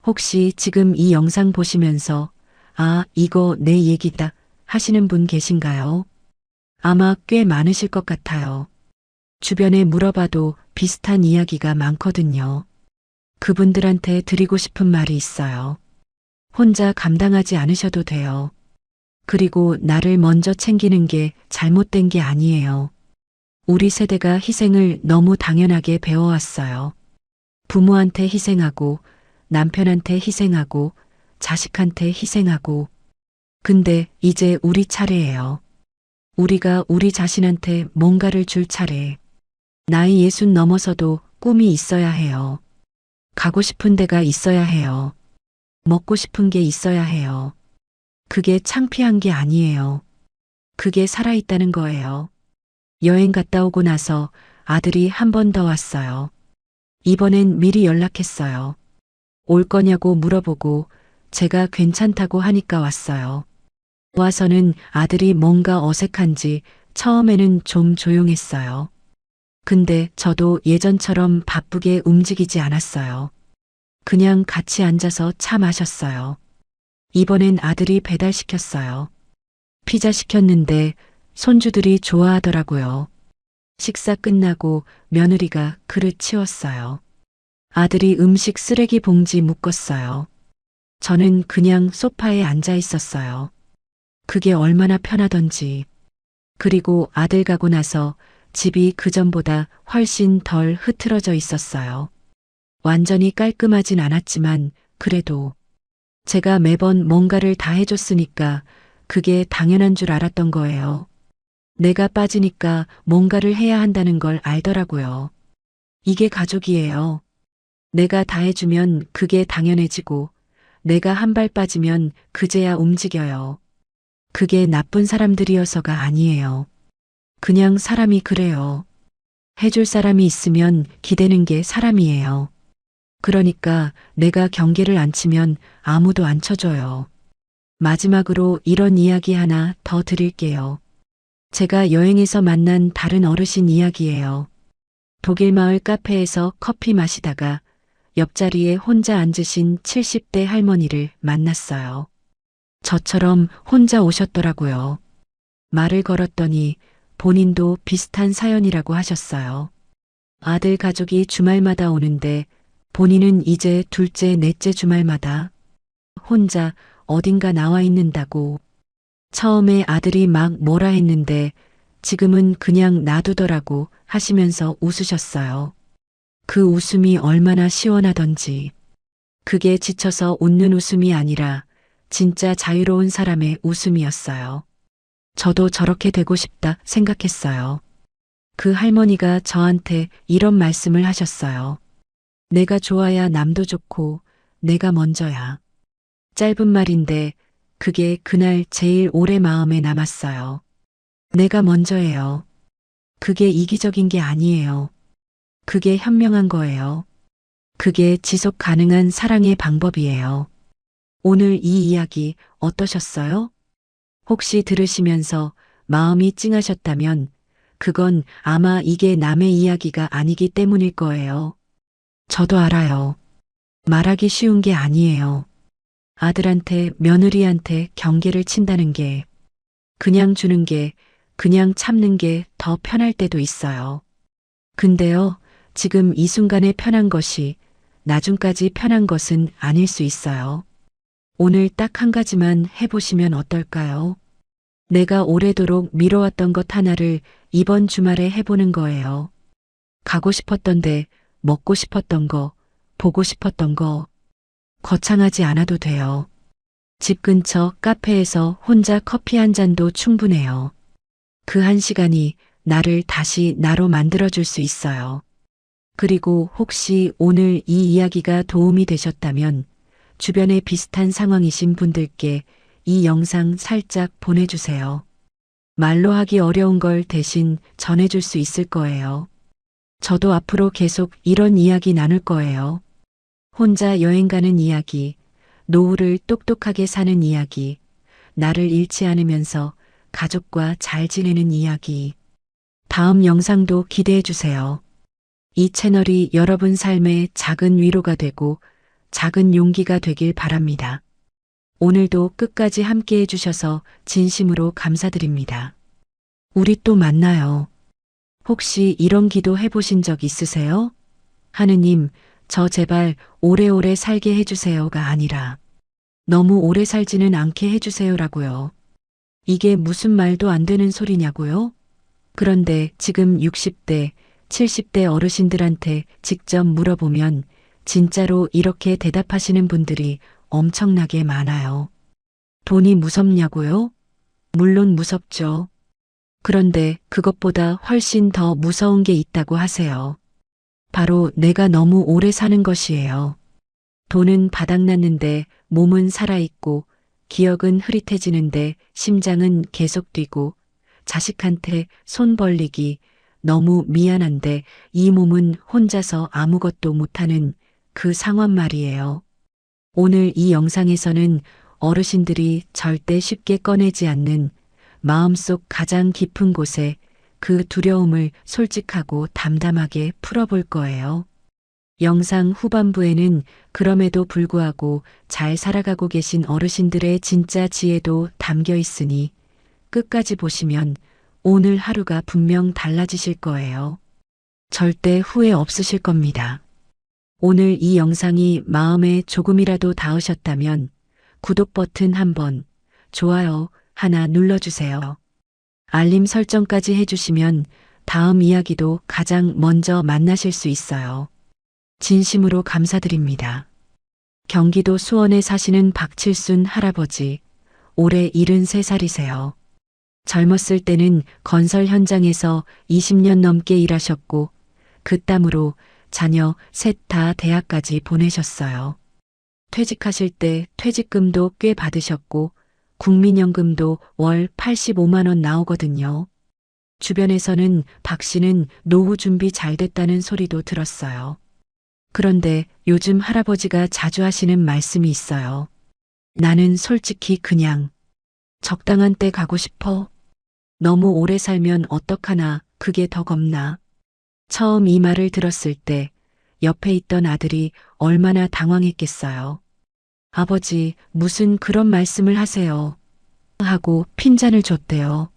혹시 지금 이 영상 보시면서 아, 이거 내 얘기다 하시는 분 계신가요? 아마 꽤 많으실 것 같아요. 주변에 물어봐도 비슷한 이야기가 많거든요. 그분들한테 드리고 싶은 말이 있어요. 혼자 감당하지 않으셔도 돼요. 그리고 나를 먼저 챙기는 게 잘못된 게 아니에요. 우리 세대가 희생을 너무 당연하게 배워왔어요. 부모한테 희생하고, 남편한테 희생하고, 자식한테 희생하고. 근데 이제 우리 차례예요. 우리가 우리 자신한테 뭔가를 줄 차례. 나이 60 넘어서도 꿈이 있어야 해요. 가고 싶은 데가 있어야 해요. 먹고 싶은 게 있어야 해요. 그게 창피한 게 아니에요. 그게 살아있다는 거예요. 여행 갔다 오고 나서 아들이 한 번 더 왔어요. 이번엔 미리 연락했어요. 올 거냐고 물어보고 제가 괜찮다고 하니까 왔어요. 와서는 아들이 뭔가 어색한지 처음에는 좀 조용했어요. 근데 저도 예전처럼 바쁘게 움직이지 않았어요. 그냥 같이 앉아서 차 마셨어요. 이번엔 아들이 배달시켰어요. 피자 시켰는데 손주들이 좋아하더라고요. 식사 끝나고 며느리가 그릇 치웠어요. 아들이 음식 쓰레기 봉지 묶었어요. 저는 그냥 소파에 앉아 있었어요. 그게 얼마나 편하던지. 그리고 아들 가고 나서 집이 그전보다 훨씬 덜 흐트러져 있었어요. 완전히 깔끔하진 않았지만 그래도 제가 매번 뭔가를 다 해줬으니까 그게 당연한 줄 알았던 거예요. 내가 빠지니까 뭔가를 해야 한다는 걸 알더라고요. 이게 가족이에요. 내가 다 해주면 그게 당연해지고 내가 한 발 빠지면 그제야 움직여요. 그게 나쁜 사람들이어서가 아니에요. 그냥 사람이 그래요. 해줄 사람이 있으면 기대는 게 사람이에요. 그러니까 내가 경계를 안 치면 아무도 안 쳐줘요. 마지막으로 이런 이야기 하나 더 드릴게요. 제가 여행에서 만난 다른 어르신 이야기예요. 독일 마을 카페에서 커피 마시다가 옆자리에 혼자 앉으신 70대 할머니를 만났어요. 저처럼 혼자 오셨더라고요. 말을 걸었더니 본인도 비슷한 사연이라고 하셨어요. 아들 가족이 주말마다 오는데 본인은 이제 둘째, 넷째 주말마다 혼자 어딘가 나와 있는다고. 처음에 아들이 막 뭐라 했는데 지금은 그냥 놔두더라고 하시면서 웃으셨어요. 그 웃음이 얼마나 시원하던지. 그게 지쳐서 웃는 웃음이 아니라 진짜 자유로운 사람의 웃음이었어요. 저도 저렇게 되고 싶다 생각했어요. 그 할머니가 저한테 이런 말씀을 하셨어요. 내가 좋아야 남도 좋고 내가 먼저야. 짧은 말인데 그게 그날 제일 오래 마음에 남았어요. 내가 먼저예요. 그게 이기적인 게 아니에요. 그게 현명한 거예요. 그게 지속 가능한 사랑의 방법이에요. 오늘 이 이야기 어떠셨어요? 혹시 들으시면서 마음이 찡하셨다면 그건 아마 이게 남의 이야기가 아니기 때문일 거예요. 저도 알아요. 말하기 쉬운 게 아니에요. 아들한테, 며느리한테 경계를 친다는 게, 그냥 주는 게, 그냥 참는 게 더 편할 때도 있어요. 근데요, 지금 이 순간에 편한 것이 나중까지 편한 것은 아닐 수 있어요. 오늘 딱 한 가지만 해보시면 어떨까요? 내가 오래도록 미뤄왔던 것 하나를 이번 주말에 해보는 거예요. 가고 싶었던데, 먹고 싶었던 거, 보고 싶었던 거, 거창하지 않아도 돼요. 집 근처 카페에서 혼자 커피 한 잔도 충분해요. 그 한 시간이 나를 다시 나로 만들어줄 수 있어요. 그리고 혹시 오늘 이 이야기가 도움이 되셨다면 주변에 비슷한 상황이신 분들께 이 영상 살짝 보내주세요. 말로 하기 어려운 걸 대신 전해줄 수 있을 거예요. 저도 앞으로 계속 이런 이야기 나눌 거예요. 혼자 여행 가는 이야기, 노후를 똑똑하게 사는 이야기, 나를 잃지 않으면서 가족과 잘 지내는 이야기. 다음 영상도 기대해 주세요. 이 채널이 여러분 삶의 작은 위로가 되고 작은 용기가 되길 바랍니다. 오늘도 끝까지 함께 해주셔서 진심으로 감사드립니다. 우리 또 만나요. 혹시 이런 기도 해보신 적 있으세요? 하느님, 저 제발 오래오래 살게 해주세요가 아니라 너무 오래 살지는 않게 해주세요라고요. 이게 무슨 말도 안 되는 소리냐고요? 그런데 지금 60대, 70대 어르신들한테 직접 물어보면 진짜로 이렇게 대답하시는 분들이 엄청나게 많아요. 돈이 무섭냐고요? 물론 무섭죠. 그런데 그것보다 훨씬 더 무서운 게 있다고 하세요. 바로 내가 너무 오래 사는 것이에요. 돈은 바닥났는데 몸은 살아있고 기억은 흐릿해지는데 심장은 계속 뛰고 자식한테 손 벌리기 너무 미안한데 이 몸은 혼자서 아무것도 못하는 그 상황 말이에요. 오늘 이 영상에서는 어르신들이 절대 쉽게 꺼내지 않는 마음속 가장 깊은 곳에 그 두려움을 솔직하고 담담하게 풀어볼 거예요. 영상 후반부에는 그럼에도 불구하고 잘 살아가고 계신 어르신들의 진짜 지혜도 담겨 있으니 끝까지 보시면 오늘 하루가 분명 달라지실 거예요. 절대 후회 없으실 겁니다. 오늘 이 영상이 마음에 조금이라도 닿으셨다면 구독 버튼 한번, 좋아요 하나 눌러주세요. 알림 설정까지 해주시면 다음 이야기도 가장 먼저 만나실 수 있어요. 진심으로 감사드립니다. 경기도 수원에 사시는 박칠순 할아버지, 올해 73살이세요. 젊었을 때는 건설 현장에서 20년 넘게 일하셨고 그 땀으로 자녀 셋 다 대학까지 보내셨어요. 퇴직하실 때 퇴직금도 꽤 받으셨고 국민연금도 월 85만 원 나오거든요. 주변에서는 박 씨는 노후 준비 잘 됐다는 소리도 들었어요. 그런데 요즘 할아버지가 자주 하시는 말씀이 있어요. 나는 솔직히 그냥 적당한 때 가고 싶어. 너무 오래 살면 어떡하나 그게 더 겁나. 처음 이 말을 들었을 때 옆에 있던 아들이 얼마나 당황했겠어요. 아버지, 무슨 그런 말씀을 하세요. 하고 핀잔을 줬대요.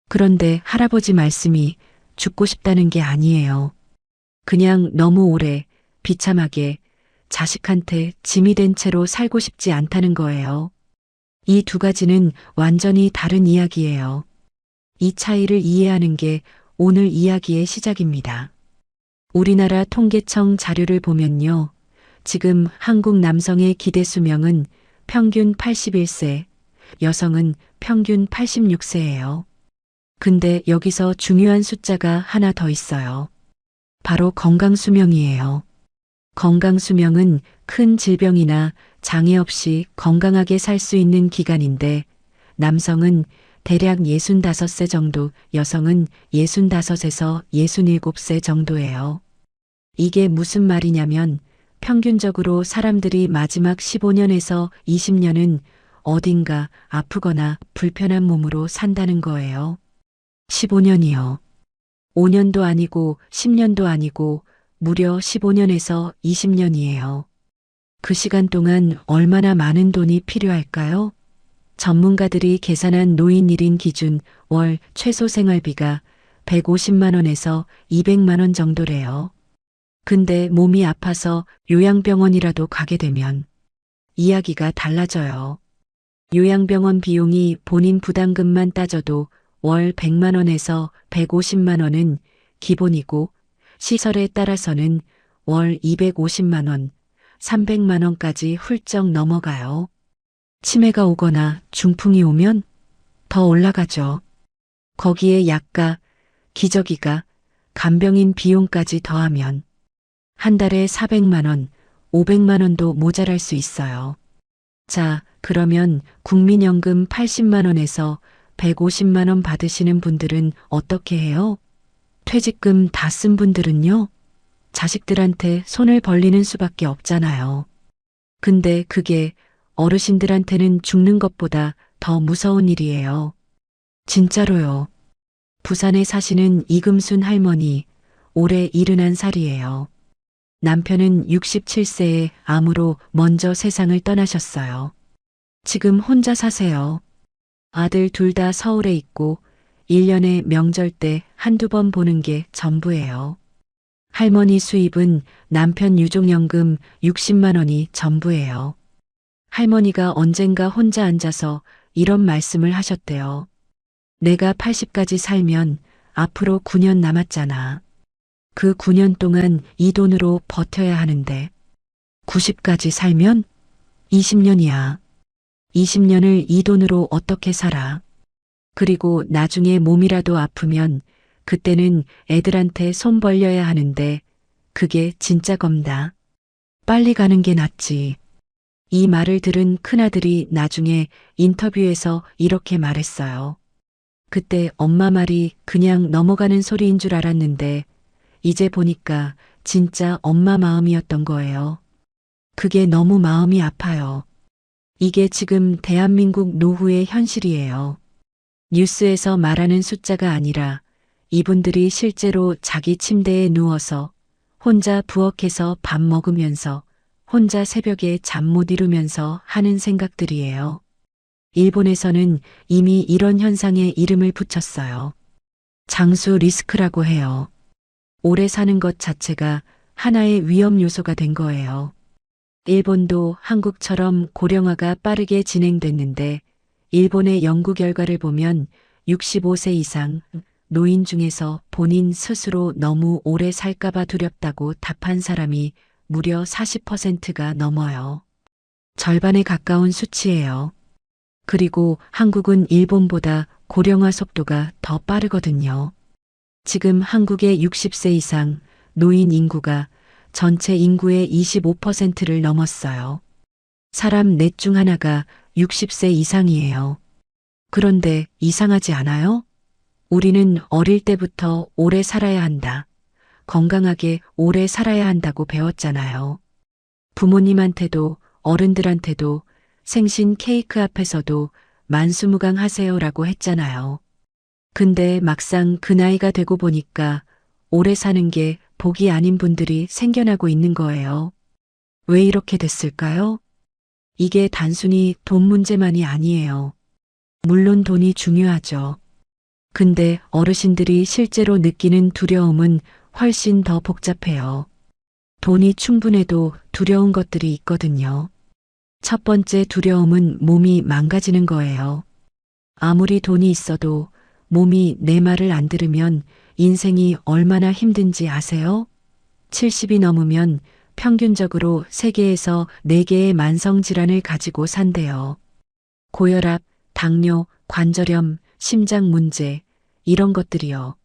그런데 할아버지 말씀이 죽고 싶다는 게 아니에요. 그냥 너무 오래 비참하게 자식한테 짐이 된 채로 살고 싶지 않다는 거예요. 이 두 가지는 완전히 다른 이야기예요. 이 차이를 이해하는 게 오늘 이야기의 시작입니다. 우리나라 통계청 자료를 보면요. 지금 한국 남성의 기대 수명은 평균 81세, 여성은 평균 86세예요. 근데 여기서 중요한 숫자가 하나 더 있어요. 바로 건강수명이에요. 건강수명은 큰 질병이나 장애 없이 건강하게 살 수 있는 기간인데 남성은 대략 65세 정도, 여성은 65에서 67세 정도예요. 이게 무슨 말이냐면 평균적으로 사람들이 마지막 15년에서 20년은 어딘가 아프거나 불편한 몸으로 산다는 거예요. 15년이요. 5년도 아니고 10년도 아니고 무려 15년에서 20년이에요. 그 시간 동안 얼마나 많은 돈이 필요할까요? 전문가들이 계산한 노인 1인 기준 월 최소 생활비가 150만 원에서 200만 원 정도래요. 근데 몸이 아파서 요양병원이라도 가게 되면 이야기가 달라져요. 요양병원 비용이 본인 부담금만 따져도 월 100만 원에서 150만 원은 기본이고 시설에 따라서는 월 250만 원, 300만 원까지 훌쩍 넘어가요. 치매가 오거나 중풍이 오면 더 올라가죠. 거기에 약가, 기저귀가, 간병인 비용까지 더하면 한 달에 400만 원, 500만 원도 모자랄 수 있어요. 자, 그러면 국민연금 80만 원에서 150만 원 받으시는 분들은 어떻게 해요? 퇴직금 다 쓴 분들은요? 자식들한테 손을 벌리는 수밖에 없잖아요. 근데 그게 어르신들한테는 죽는 것보다 더 무서운 일이에요. 진짜로요. 부산에 사시는 이금순 할머니, 올해 71살이에요. 남편은 67세에 암으로 먼저 세상을 떠나셨어요. 지금 혼자 사세요. 아들 둘 다 서울에 있고 1년에 명절 때 한두 번 보는 게 전부예요. 할머니 수입은 남편 유족연금 60만 원이 전부예요. 할머니가 언젠가 혼자 앉아서 이런 말씀을 하셨대요. 내가 80까지 살면 앞으로 9년 남았잖아. 그 9년 동안 이 돈으로 버텨야 하는데 90까지 살면 20년이야. 20년을 이 돈으로 어떻게 살아? 그리고 나중에 몸이라도 아프면 그때는 애들한테 손 벌려야 하는데 그게 진짜 겁니다. 빨리 가는 게 낫지. 이 말을 들은 큰아들이 나중에 인터뷰에서 이렇게 말했어요. 그때 엄마 말이 그냥 넘어가는 소리인 줄 알았는데 이제 보니까 진짜 엄마 마음이었던 거예요. 그게 너무 마음이 아파요. 이게 지금 대한민국 노후의 현실이에요. 뉴스에서 말하는 숫자가 아니라 이분들이 실제로 자기 침대에 누워서 혼자 부엌에서 밥 먹으면서 혼자 새벽에 잠 못 이루면서 하는 생각들이에요. 일본에서는 이미 이런 현상에 이름을 붙였어요. 장수 리스크라고 해요. 오래 사는 것 자체가 하나의 위험 요소가 된 거예요. 일본도 한국처럼 고령화가 빠르게 진행됐는데 일본의 연구 결과를 보면 65세 이상 노인 중에서 본인 스스로 너무 오래 살까봐 두렵다고 답한 사람이 무려 40%가 넘어요. 절반에 가까운 수치예요. 그리고 한국은 일본보다 고령화 속도가 더 빠르거든요. 지금 한국의 60세 이상 노인 인구가 전체 인구의 25%를 넘었어요. 사람 넷 중 하나가 60세 이상이에요. 그런데 이상하지 않아요? 우리는 어릴 때부터 오래 살아야 한다. 건강하게 오래 살아야 한다고 배웠잖아요. 부모님한테도 어른들한테도 생신 케이크 앞에서도 만수무강하세요라고 했잖아요. 근데 막상 그 나이가 되고 보니까 오래 사는 게 복이 아닌 분들이 생겨나고 있는 거예요. 왜 이렇게 됐을까요? 이게 단순히 돈 문제만이 아니에요. 물론 돈이 중요하죠. 근데 어르신들이 실제로 느끼는 두려움은 훨씬 더 복잡해요. 돈이 충분해도 두려운 것들이 있거든요. 첫 번째 두려움은 몸이 망가지는 거예요. 아무리 돈이 있어도 몸이 내 말을 안 들으면 인생이 얼마나 힘든지 아세요? 70이 넘으면 평균적으로 세계에서 4개의 만성질환을 가지고 산대요. 고혈압, 당뇨, 관절염, 심장 문제, 이런 것들이요.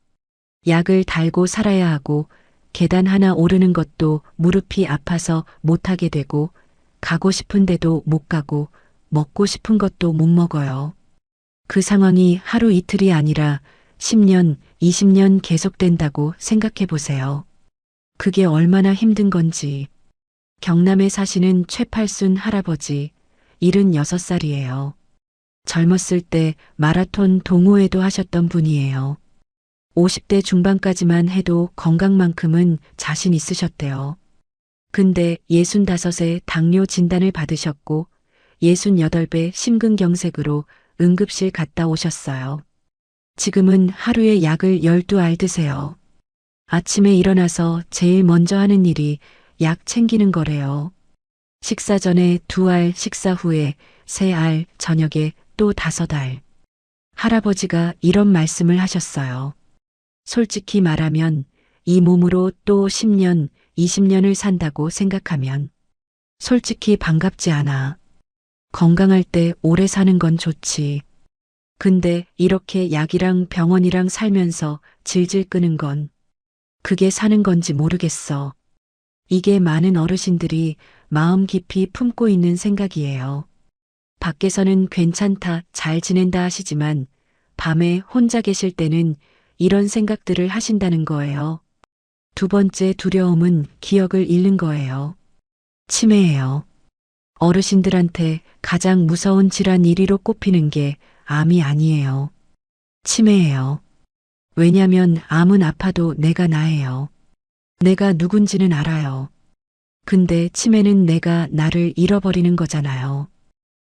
약을 달고 살아야 하고 계단 하나 오르는 것도 무릎이 아파서 못하게 되고 가고 싶은데도 못 가고 먹고 싶은 것도 못 먹어요. 그 상황이 하루 이틀이 아니라 10년, 20년 계속된다고 생각해 보세요. 그게 얼마나 힘든 건지. 경남에 사시는 최팔순 할아버지, 76살이에요. 젊었을 때 마라톤 동호회도 하셨던 분이에요. 50대 중반까지만 해도 건강만큼은 자신 있으셨대요. 근데 65에 당뇨 진단을 받으셨고 68배 심근경색으로 응급실 갔다 오셨어요. 지금은 하루에 약을 12알 드세요. 아침에 일어나서 제일 먼저 하는 일이 약 챙기는 거래요. 식사 전에 2알, 식사 후에 3알, 저녁에 또 5알. 할아버지가 이런 말씀을 하셨어요. 솔직히 말하면 이 몸으로 또 10년, 20년을 산다고 생각하면 솔직히 반갑지 않아. 건강할 때 오래 사는 건 좋지. 근데 이렇게 약이랑 병원이랑 살면서 질질 끄는 건 그게 사는 건지 모르겠어. 이게 많은 어르신들이 마음 깊이 품고 있는 생각이에요. 밖에서는 괜찮다, 잘 지낸다 하시지만 밤에 혼자 계실 때는 이런 생각들을 하신다는 거예요. 두 번째 두려움은 기억을 잃는 거예요. 치매예요. 어르신들한테 가장 무서운 질환 1위로 꼽히는 게 암이 아니에요. 치매예요. 왜냐면 암은 아파도 내가 나예요. 내가 누군지는 알아요. 근데 치매는 내가 나를 잃어버리는 거잖아요.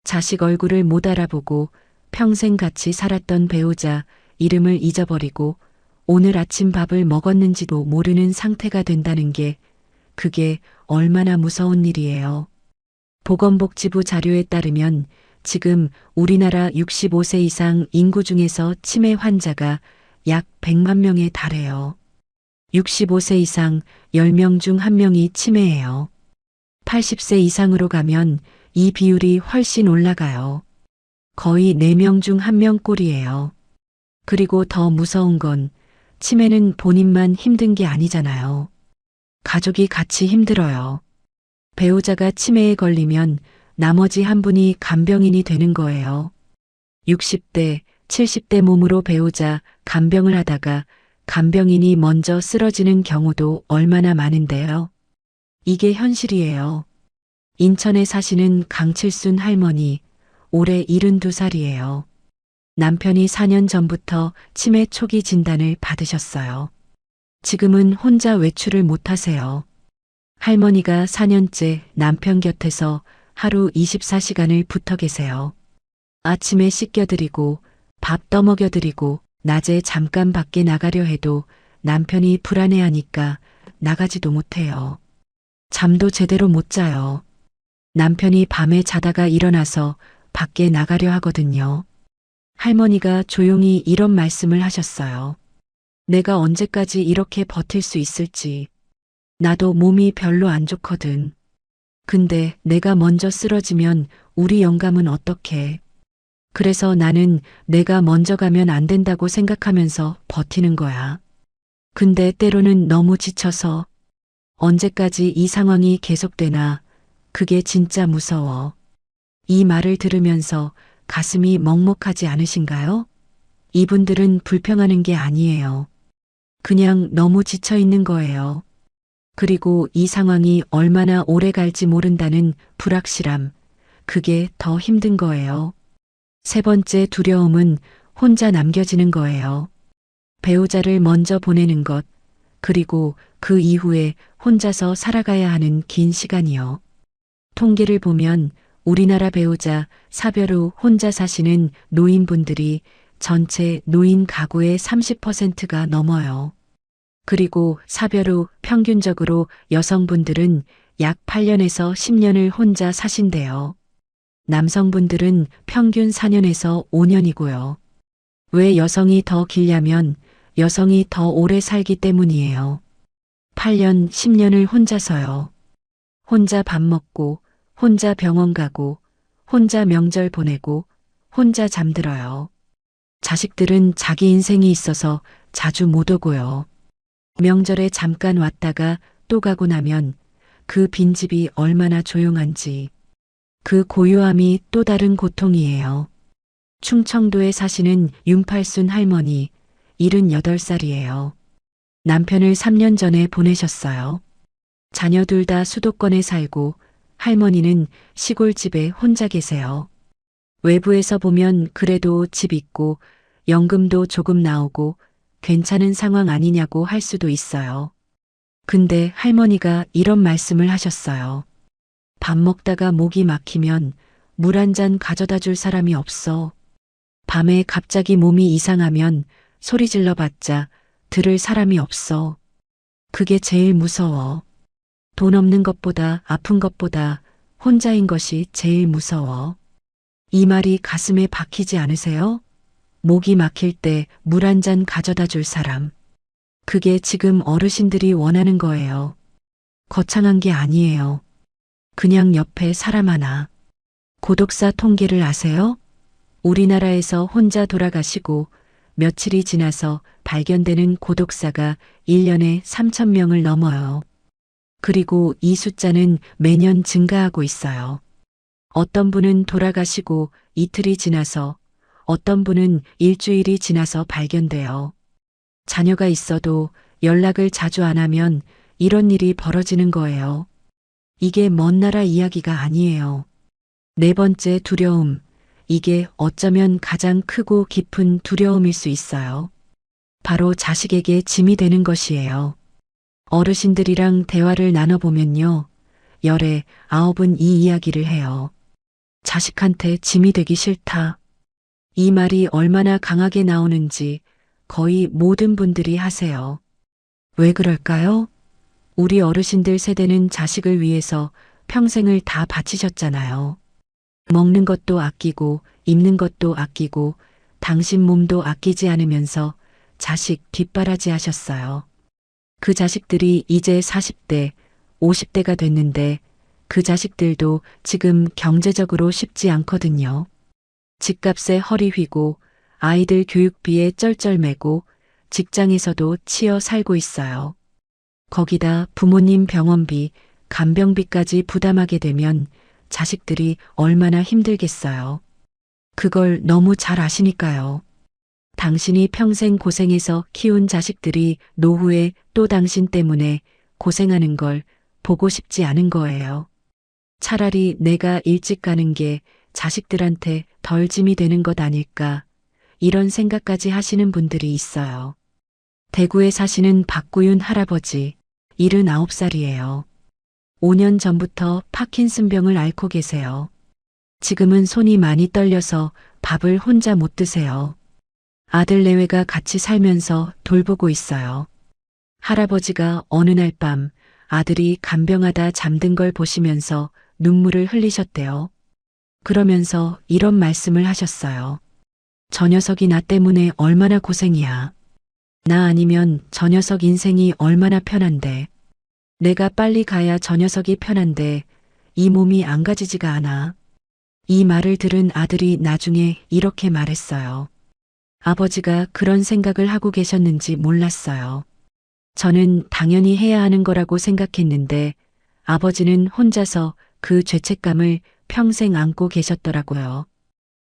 자식 얼굴을 못 알아보고 평생 같이 살았던 배우자 이름을 잊어버리고 오늘 아침 밥을 먹었는지도 모르는 상태가 된다는 게 그게 얼마나 무서운 일이에요. 보건복지부 자료에 따르면 지금 우리나라 65세 이상 인구 중에서 치매 환자가 약 100만 명에 달해요. 65세 이상 10명 중 1명이 치매예요. 80세 이상으로 가면 이 비율이 훨씬 올라가요. 거의 4명 중 1명 꼴이에요. 그리고 더 무서운 건 치매는 본인만 힘든 게 아니잖아요. 가족이 같이 힘들어요. 배우자가 치매에 걸리면 나머지 한 분이 간병인이 되는 거예요. 60대, 70대 몸으로 배우자 간병을 하다가 간병인이 먼저 쓰러지는 경우도 얼마나 많은데요. 이게 현실이에요. 인천에 사시는 강칠순 할머니, 올해 72살이에요. 남편이 4년 전부터 치매 초기 진단을 받으셨어요. 지금은 혼자 외출을 못 하세요. 할머니가 4년째 남편 곁에서 하루 24시간을 붙어 계세요. 아침에 씻겨드리고 밥 떠먹여드리고 낮에 잠깐 밖에 나가려 해도 남편이 불안해하니까 나가지도 못해요. 잠도 제대로 못 자요. 남편이 밤에 자다가 일어나서 밖에 나가려 하거든요. 할머니가 조용히 이런 말씀을 하셨어요. 내가 언제까지 이렇게 버틸 수 있을지. 나도 몸이 별로 안 좋거든. 근데 내가 먼저 쓰러지면 우리 영감은 어떡해. 그래서 나는 내가 먼저 가면 안 된다고 생각하면서 버티는 거야. 근데 때로는 너무 지쳐서 언제까지 이 상황이 계속되나 그게 진짜 무서워. 이 말을 들으면서 가슴이 먹먹하지 않으신가요? 이분들은 불평하는 게 아니에요. 그냥 너무 지쳐 있는 거예요. 그리고 이 상황이 얼마나 오래 갈지 모른다는 불확실함, 그게 더 힘든 거예요. 세 번째 두려움은 혼자 남겨지는 거예요. 배우자를 먼저 보내는 것, 그리고 그 이후에 혼자서 살아가야 하는 긴 시간이요. 통계를 보면 우리나라 배우자 사별 후 혼자 사시는 노인분들이 전체 노인 가구의 30%가 넘어요. 그리고 사별 후 평균적으로 여성분들은 약 8년에서 10년을 혼자 사신대요. 남성분들은 평균 4년에서 5년이고요. 왜 여성이 더 길냐면 여성이 더 오래 살기 때문이에요. 8년, 10년을 혼자서요. 혼자 밥 먹고, 혼자 병원 가고, 혼자 명절 보내고, 혼자 잠들어요. 자식들은 자기 인생이 있어서 자주 못 오고요. 명절에 잠깐 왔다가 또 가고 나면 그 빈집이 얼마나 조용한지. 그 고요함이 또 다른 고통이에요. 충청도에 사시는 윤팔순 할머니, 78살이에요. 남편을 3년 전에 보내셨어요. 자녀 둘 다 수도권에 살고 할머니는 시골집에 혼자 계세요. 외부에서 보면 그래도 집 있고 연금도 조금 나오고 괜찮은 상황 아니냐고 할 수도 있어요. 근데 할머니가 이런 말씀을 하셨어요. 밥 먹다가 목이 막히면 물 한 잔 가져다 줄 사람이 없어. 밤에 갑자기 몸이 이상하면 소리 질러봤자 들을 사람이 없어. 그게 제일 무서워. 돈 없는 것보다 아픈 것보다 혼자인 것이 제일 무서워. 이 말이 가슴에 박히지 않으세요? 목이 막힐 때 물 한 잔 가져다 줄 사람. 그게 지금 어르신들이 원하는 거예요. 거창한 게 아니에요. 그냥 옆에 사람 하나. 고독사 통계를 아세요? 우리나라에서 혼자 돌아가시고 며칠이 지나서 발견되는 고독사가 1년에 3,000명을 넘어요. 그리고 이 숫자는 매년 증가하고 있어요. 어떤 분은 돌아가시고 이틀이 지나서, 어떤 분은 일주일이 지나서 발견돼요. 자녀가 있어도 연락을 자주 안 하면 이런 일이 벌어지는 거예요. 이게 먼 나라 이야기가 아니에요. 네 번째 두려움. 이게 어쩌면 가장 크고 깊은 두려움일 수 있어요. 바로 자식에게 짐이 되는 것이에요. 어르신들이랑 대화를 나눠보면요. 열에 9은 이 이야기를 해요. 자식한테 짐이 되기 싫다. 이 말이 얼마나 강하게 나오는지 거의 모든 분들이 하세요. 왜 그럴까요? 우리 어르신들 세대는 자식을 위해서 평생을 다 바치셨잖아요. 먹는 것도 아끼고 입는 것도 아끼고 당신 몸도 아끼지 않으면서 자식 뒷바라지 하셨어요. 그 자식들이 이제 40대, 50대가 됐는데 그 자식들도 지금 경제적으로 쉽지 않거든요. 집값에 허리 휘고 아이들 교육비에 쩔쩔매고 직장에서도 치여 살고 있어요. 거기다 부모님 병원비, 간병비까지 부담하게 되면 자식들이 얼마나 힘들겠어요. 그걸 너무 잘 아시니까요. 당신이 평생 고생해서 키운 자식들이 노후에 또 당신 때문에 고생하는 걸 보고 싶지 않은 거예요. 차라리 내가 일찍 가는 게 자식들한테 덜 짐이 되는 것 아닐까, 이런 생각까지 하시는 분들이 있어요. 대구에 사시는 박구윤 할아버지, 79살이에요. 5년 전부터 파킨슨병을 앓고 계세요. 지금은 손이 많이 떨려서 밥을 혼자 못 드세요. 아들 내외가 같이 살면서 돌보고 있어요. 할아버지가 어느 날 밤 아들이 간병하다 잠든 걸 보시면서 눈물을 흘리셨대요. 그러면서 이런 말씀을 하셨어요. 저 녀석이 나 때문에 얼마나 고생이야. 나 아니면 저 녀석 인생이 얼마나 편한데. 내가 빨리 가야 저 녀석이 편한데 이 몸이 안 가지지가 않아. 이 말을 들은 아들이 나중에 이렇게 말했어요. 아버지가 그런 생각을 하고 계셨는지 몰랐어요. 저는 당연히 해야 하는 거라고 생각했는데 아버지는 혼자서 그 죄책감을 평생 안고 계셨더라고요.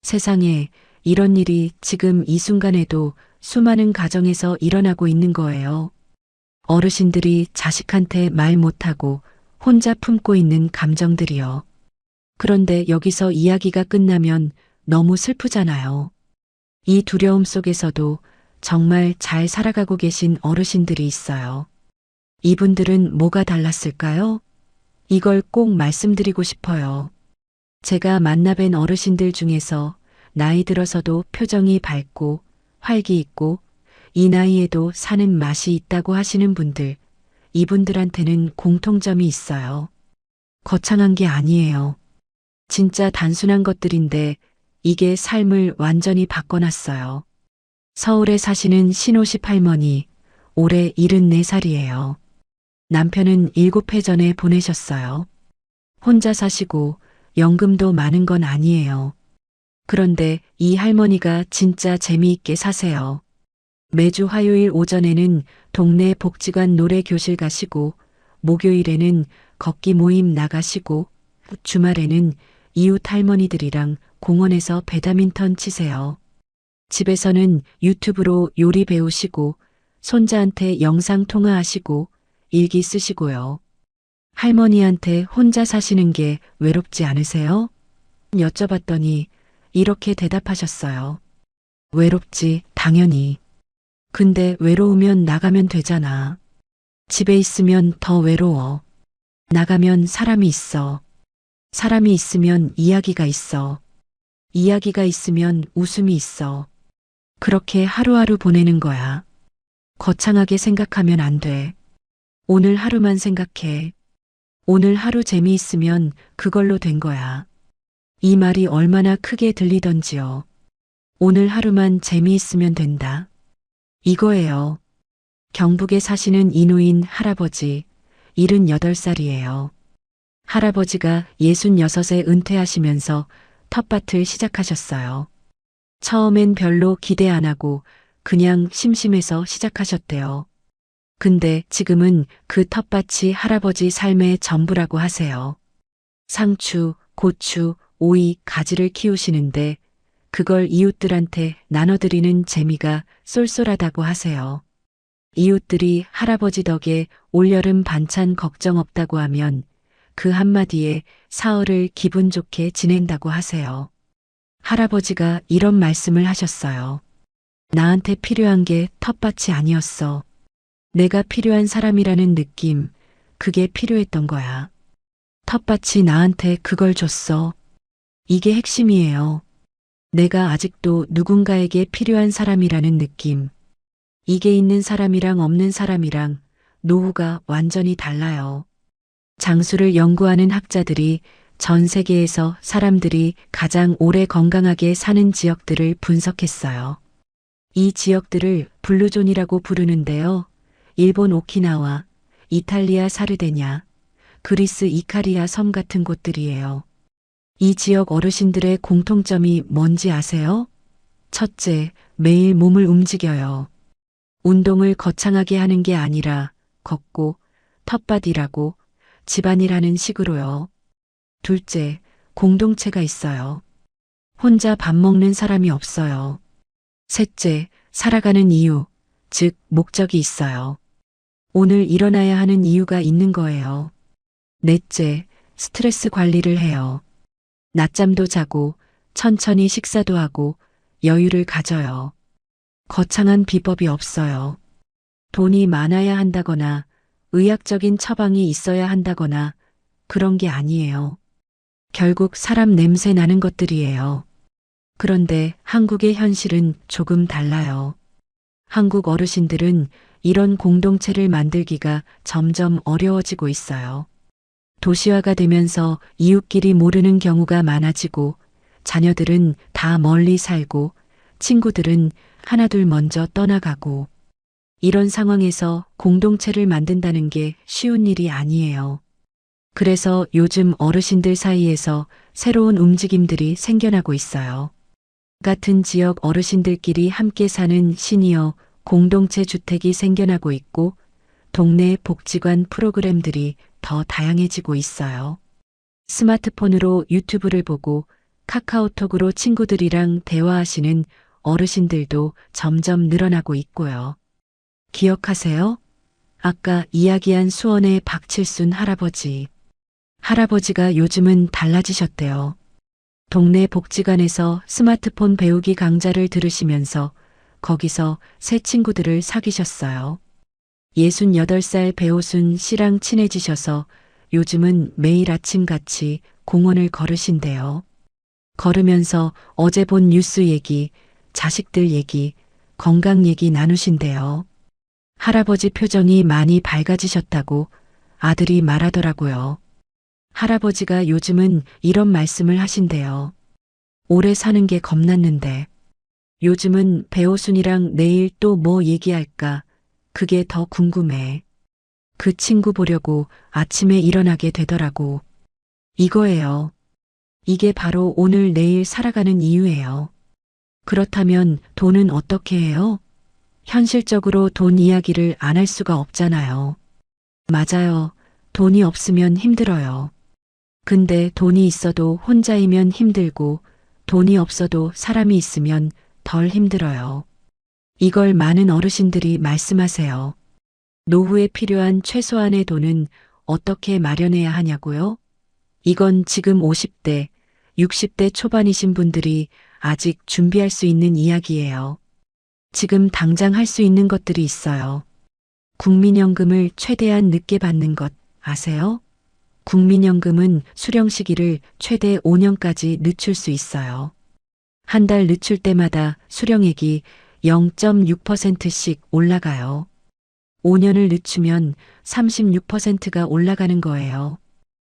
세상에 이런 일이 지금 이 순간에도 수많은 가정에서 일어나고 있는 거예요. 어르신들이 자식한테 말 못하고 혼자 품고 있는 감정들이요. 그런데 여기서 이야기가 끝나면 너무 슬프잖아요. 이 두려움 속에서도 정말 잘 살아가고 계신 어르신들이 있어요. 이분들은 뭐가 달랐을까요? 이걸 꼭 말씀드리고 싶어요. 제가 만나뵌 어르신들 중에서 나이 들어서도 표정이 밝고 활기 있고 이 나이에도 사는 맛이 있다고 하시는 분들, 이분들한테는 공통점이 있어요. 거창한 게 아니에요. 진짜 단순한 것들인데 이게 삶을 완전히 바꿔놨어요. 서울에 사시는 신오십 할머니, 올해 74살이에요. 남편은 7해 전에 보내셨어요. 혼자 사시고 연금도 많은 건 아니에요. 그런데 이 할머니가 진짜 재미있게 사세요. 매주 화요일 오전에는 동네 복지관 노래 교실 가시고 목요일에는 걷기 모임 나가시고 주말에는 이웃 할머니들이랑 공원에서 배드민턴 치세요. 집에서는 유튜브로 요리 배우시고 손자한테 영상 통화하시고 일기 쓰시고요. 할머니한테 혼자 사시는 게 외롭지 않으세요? 여쭤봤더니 이렇게 대답하셨어요. 외롭지, 당연히. 근데 외로우면 나가면 되잖아. 집에 있으면 더 외로워. 나가면 사람이 있어. 사람이 있으면 이야기가 있어. 이야기가 있으면 웃음이 있어. 그렇게 하루하루 보내는 거야. 거창하게 생각하면 안 돼. 오늘 하루만 생각해. 오늘 하루 재미있으면 그걸로 된 거야. 이 말이 얼마나 크게 들리던지요. 오늘 하루만 재미있으면 된다. 이거예요. 경북에 사시는 이노인 할아버지, 78살이에요. 할아버지가 66에 은퇴하시면서 텃밭을 시작하셨어요. 처음엔 별로 기대 안 하고 그냥 심심해서 시작하셨대요. 근데 지금은 그 텃밭이 할아버지 삶의 전부라고 하세요. 상추, 고추, 오이, 가지를 키우시는데 그걸 이웃들한테 나눠드리는 재미가 쏠쏠하다고 하세요. 이웃들이 할아버지 덕에 올여름 반찬 걱정 없다고 하면 그 한마디에 사흘을 기분 좋게 지낸다고 하세요. 할아버지가 이런 말씀을 하셨어요. 나한테 필요한 게 텃밭이 아니었어. 내가 필요한 사람이라는 느낌, 그게 필요했던 거야. 텃밭이 나한테 그걸 줬어. 이게 핵심이에요. 내가 아직도 누군가에게 필요한 사람이라는 느낌. 이게 있는 사람이랑 없는 사람이랑 노후가 완전히 달라요. 장수를 연구하는 학자들이 전 세계에서 사람들이 가장 오래 건강하게 사는 지역들을 분석했어요. 이 지역들을 블루존이라고 부르는데요. 일본 오키나와, 이탈리아 사르데냐, 그리스 이카리아 섬 같은 곳들이에요. 이 지역 어르신들의 공통점이 뭔지 아세요? 첫째, 매일 몸을 움직여요. 운동을 거창하게 하는 게 아니라 걷고 텃밭일하고 집안일하는 식으로요. 둘째, 공동체가 있어요. 혼자 밥 먹는 사람이 없어요. 셋째, 살아가는 이유, 즉 목적이 있어요. 오늘 일어나야 하는 이유가 있는 거예요. 넷째, 스트레스 관리를 해요. 낮잠도 자고 천천히 식사도 하고 여유를 가져요. 거창한 비법이 없어요. 돈이 많아야 한다거나 의학적인 처방이 있어야 한다거나 그런 게 아니에요. 결국 사람 냄새 나는 것들이에요. 그런데 한국의 현실은 조금 달라요. 한국 어르신들은 이런 공동체를 만들기가 점점 어려워지고 있어요. 도시화가 되면서 이웃끼리 모르는 경우가 많아지고 자녀들은 다 멀리 살고 친구들은 하나둘 먼저 떠나가고 이런 상황에서 공동체를 만든다는 게 쉬운 일이 아니에요. 그래서 요즘 어르신들 사이에서 새로운 움직임들이 생겨나고 있어요. 같은 지역 어르신들끼리 함께 사는 시니어 공동체 주택이 생겨나고 있고 동네 복지관 프로그램들이 더 다양해지고 있어요. 스마트폰으로 유튜브를 보고 카카오톡으로 친구들이랑 대화하시는 어르신들도 점점 늘어나고 있고요. 기억하세요? 아까 이야기한 수원의 박칠순 할아버지. 할아버지가 요즘은 달라지셨대요. 동네 복지관에서 스마트폰 배우기 강좌를 들으시면서 거기서 새 친구들을 사귀셨어요. 68살 배호순 씨랑 친해지셔서 요즘은 매일 아침같이 공원을 걸으신대요. 걸으면서 어제 본 뉴스 얘기, 자식들 얘기, 건강 얘기 나누신대요. 할아버지 표정이 많이 밝아지셨다고 아들이 말하더라고요. 할아버지가 요즘은 이런 말씀을 하신대요. 오래 사는 게 겁났는데 요즘은 배호순이랑 내일 또 뭐 얘기할까 그게 더 궁금해. 그 친구 보려고 아침에 일어나게 되더라고. 이거예요. 이게 바로 오늘 내일 살아가는 이유예요. 그렇다면 돈은 어떻게 해요? 현실적으로 돈 이야기를 안 할 수가 없잖아요. 맞아요. 돈이 없으면 힘들어요. 근데 돈이 있어도 혼자이면 힘들고 돈이 없어도 사람이 있으면 덜 힘들어요. 이걸 많은 어르신들이 말씀하세요. 노후에 필요한 최소한의 돈은 어떻게 마련해야 하냐고요? 이건 지금 50대, 60대 초반이신 분들이 아직 준비할 수 있는 이야기예요. 지금 당장 할 수 있는 것들이 있어요. 국민연금을 최대한 늦게 받는 것 아세요? 국민연금은 수령 시기를 최대 5년까지 늦출 수 있어요. 한 달 늦출 때마다 수령액이 0.6%씩 올라가요. 5년을 늦추면 36%가 올라가는 거예요.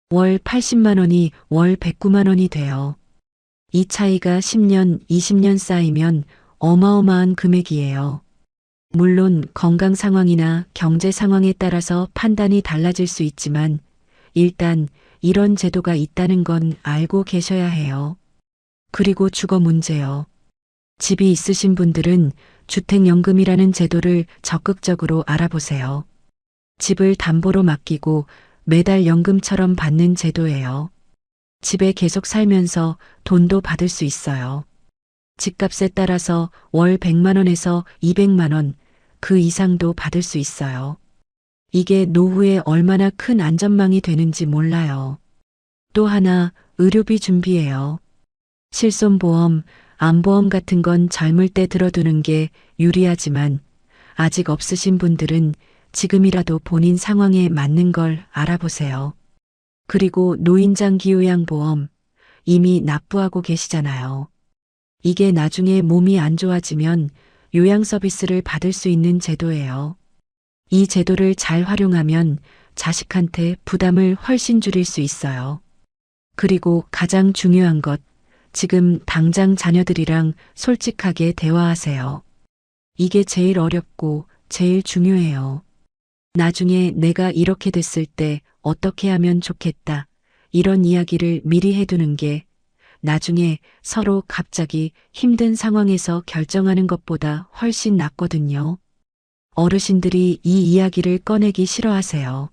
월 80만 원이 월 109만 원이 돼요. 이 차이가 10년, 20년 쌓이면 어마어마한 금액이에요. 물론 건강 상황이나 경제 상황에 따라서 판단이 달라질 수 있지만 일단 이런 제도가 있다는 건 알고 계셔야 해요. 그리고 주거 문제요. 집이 있으신 분들은 주택연금이라는 제도를 적극적으로 알아보세요. 집을 담보로 맡기고 매달 연금처럼 받는 제도예요. 집에 계속 살면서 돈도 받을 수 있어요. 집값에 따라서 월 100만 원에서 200만 원, 그 이상도 받을 수 있어요. 이게 노후에 얼마나 큰 안전망이 되는지 몰라요. 또 하나, 의료비 준비예요. 실손보험, 암보험 같은 건 젊을 때 들어두는 게 유리하지만 아직 없으신 분들은 지금이라도 본인 상황에 맞는 걸 알아보세요. 그리고 노인장기요양보험, 이미 납부하고 계시잖아요. 이게 나중에 몸이 안 좋아지면 요양 서비스를 받을 수 있는 제도예요. 이 제도를 잘 활용하면 자식한테 부담을 훨씬 줄일 수 있어요. 그리고 가장 중요한 것, 지금 당장 자녀들이랑 솔직하게 대화하세요. 이게 제일 어렵고 제일 중요해요. 나중에 내가 이렇게 됐을 때 어떻게 하면 좋겠다. 이런 이야기를 미리 해두는 게 나중에 서로 갑자기 힘든 상황에서 결정하는 것보다 훨씬 낫거든요. 어르신들이 이 이야기를 꺼내기 싫어하세요.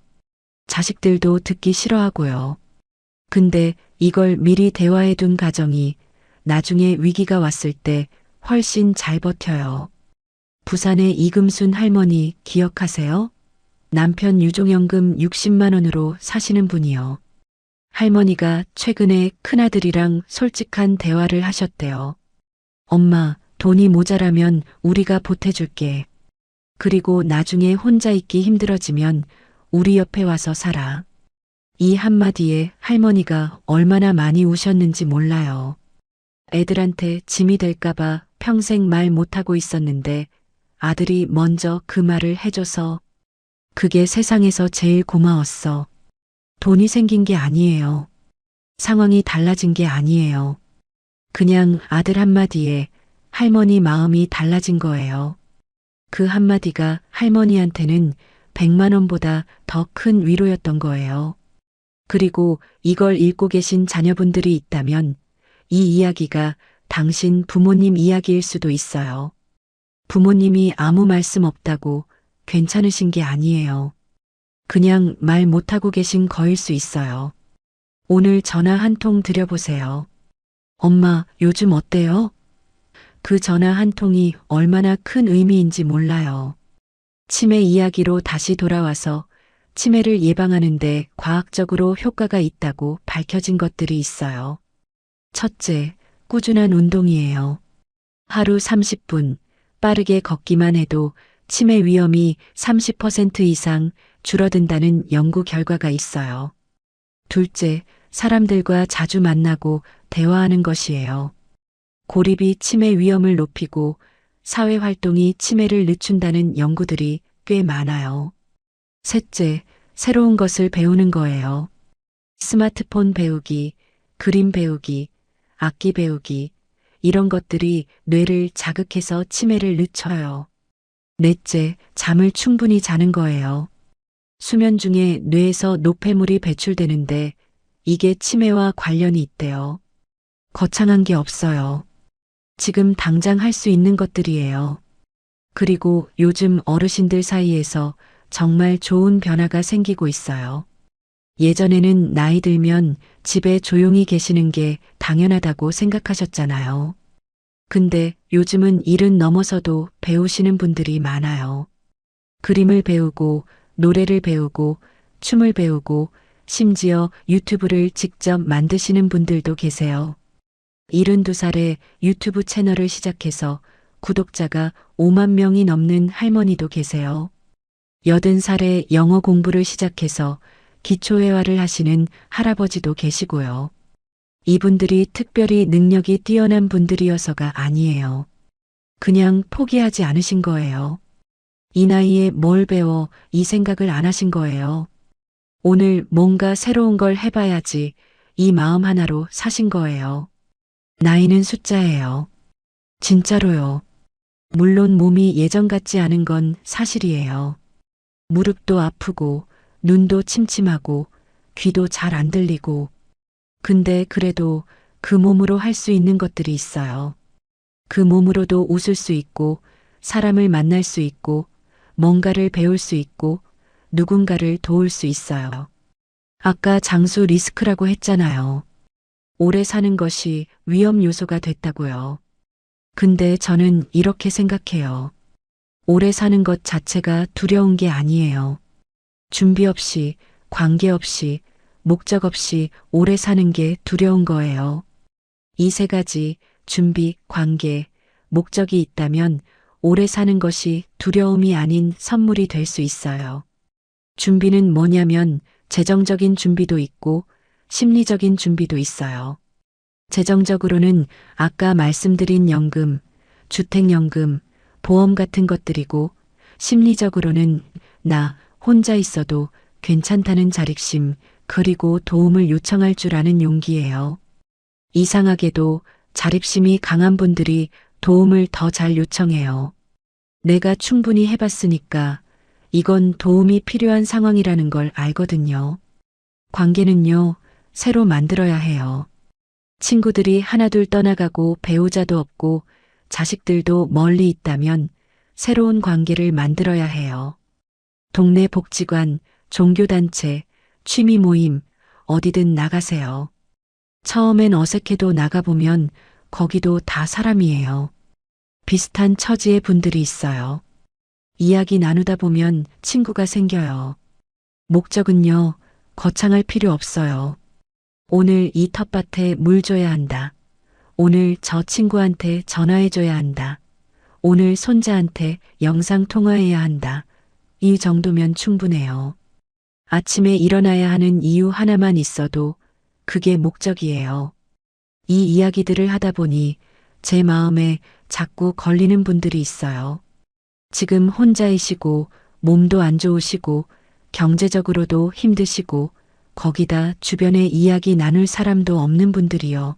자식들도 듣기 싫어하고요. 근데 이걸 미리 대화해 둔 가정이 나중에 위기가 왔을 때 훨씬 잘 버텨요. 부산의 이금순 할머니 기억하세요? 남편 유종연금 60만 원으로 사시는 분이요. 할머니가 최근에 큰아들이랑 솔직한 대화를 하셨대요. 엄마, 돈이 모자라면 우리가 보태줄게. 그리고 나중에 혼자 있기 힘들어지면 우리 옆에 와서 살아. 이 한마디에 할머니가 얼마나 많이 우셨는지 몰라요. 애들한테 짐이 될까봐 평생 말 못하고 있었는데 아들이 먼저 그 말을 해줘서 그게 세상에서 제일 고마웠어. 돈이 생긴 게 아니에요. 상황이 달라진 게 아니에요. 그냥 아들 한마디에 할머니 마음이 달라진 거예요. 그 한마디가 할머니한테는 100만 원보다 더 큰 위로였던 거예요. 그리고 이걸 읽고 계신 자녀분들이 있다면 이 이야기가 당신 부모님 이야기일 수도 있어요. 부모님이 아무 말씀 없다고 괜찮으신 게 아니에요. 그냥 말 못하고 계신 거일 수 있어요. 오늘 전화 한 통 드려보세요. 엄마, 요즘 어때요? 그 전화 한 통이 얼마나 큰 의미인지 몰라요. 치매 이야기로 다시 돌아와서 치매를 예방하는데 과학적으로 효과가 있다고 밝혀진 것들이 있어요. 첫째, 꾸준한 운동이에요. 하루 30분 빠르게 걷기만 해도 치매 위험이 30% 이상 줄어든다는 연구 결과가 있어요. 둘째, 사람들과 자주 만나고 대화하는 것이에요. 고립이 치매 위험을 높이고 사회 활동이 치매를 늦춘다는 연구들이 꽤 많아요. 셋째, 새로운 것을 배우는 거예요. 스마트폰 배우기, 그림 배우기, 악기 배우기, 이런 것들이 뇌를 자극해서 치매를 늦춰요. 넷째, 잠을 충분히 자는 거예요. 수면 중에 뇌에서 노폐물이 배출되는데 이게 치매와 관련이 있대요. 거창한 게 없어요. 지금 당장 할 수 있는 것들이에요. 그리고 요즘 어르신들 사이에서 정말 좋은 변화가 생기고 있어요. 예전에는 나이 들면 집에 조용히 계시는 게 당연하다고 생각하셨잖아요. 근데 요즘은 일은 넘어서도 배우시는 분들이 많아요. 그림을 배우고 노래를 배우고 춤을 배우고 심지어 유튜브를 직접 만드시는 분들도 계세요. 72살에 유튜브 채널을 시작해서 구독자가 5만 명이 넘는 할머니도 계세요. 80살에 영어 공부를 시작해서 기초회화를 하시는 할아버지도 계시고요. 이분들이 특별히 능력이 뛰어난 분들이어서가 아니에요. 그냥 포기하지 않으신 거예요. 이 나이에 뭘 배워 이 생각을 안 하신 거예요. 오늘 뭔가 새로운 걸 해봐야지 이 마음 하나로 사신 거예요. 나이는 숫자예요. 진짜로요. 물론 몸이 예전 같지 않은 건 사실이에요. 무릎도 아프고 눈도 침침하고 귀도 잘 안 들리고 근데 그래도 그 몸으로 할 수 있는 것들이 있어요. 그 몸으로도 웃을 수 있고 사람을 만날 수 있고 뭔가를 배울 수 있고 누군가를 도울 수 있어요. 아까 장수 리스크라고 했잖아요. 오래 사는 것이 위험 요소가 됐다고요. 근데 저는 이렇게 생각해요. 오래 사는 것 자체가 두려운 게 아니에요. 준비 없이, 관계 없이, 목적 없이 오래 사는 게 두려운 거예요. 이 세 가지, 준비, 관계, 목적이 있다면 오래 사는 것이 두려움이 아닌 선물이 될 수 있어요. 준비는 뭐냐면 재정적인 준비도 있고 심리적인 준비도 있어요. 재정적으로는 아까 말씀드린 연금, 주택연금, 보험 같은 것들이고 심리적으로는 나 혼자 있어도 괜찮다는 자립심 그리고 도움을 요청할 줄 아는 용기예요. 이상하게도 자립심이 강한 분들이 도움을 더 잘 요청해요. 내가 충분히 해봤으니까 이건 도움이 필요한 상황이라는 걸 알거든요. 관계는요, 새로 만들어야 해요. 친구들이 하나둘 떠나가고 배우자도 없고 자식들도 멀리 있다면 새로운 관계를 만들어야 해요. 동네 복지관, 종교단체, 취미 모임, 어디든 나가세요. 처음엔 어색해도 나가보면 거기도 다 사람이에요. 비슷한 처지의 분들이 있어요. 이야기 나누다 보면 친구가 생겨요. 목적은요, 거창할 필요 없어요. 오늘 이 텃밭에 물 줘야 한다. 오늘 저 친구한테 전화해줘야 한다. 오늘 손자한테 영상 통화해야 한다. 이 정도면 충분해요. 아침에 일어나야 하는 이유 하나만 있어도 그게 목적이에요. 이 이야기들을 하다 보니 제 마음에 자꾸 걸리는 분들이 있어요. 지금 혼자이시고 몸도 안 좋으시고 경제적으로도 힘드시고 거기다 주변에 이야기 나눌 사람도 없는 분들이요.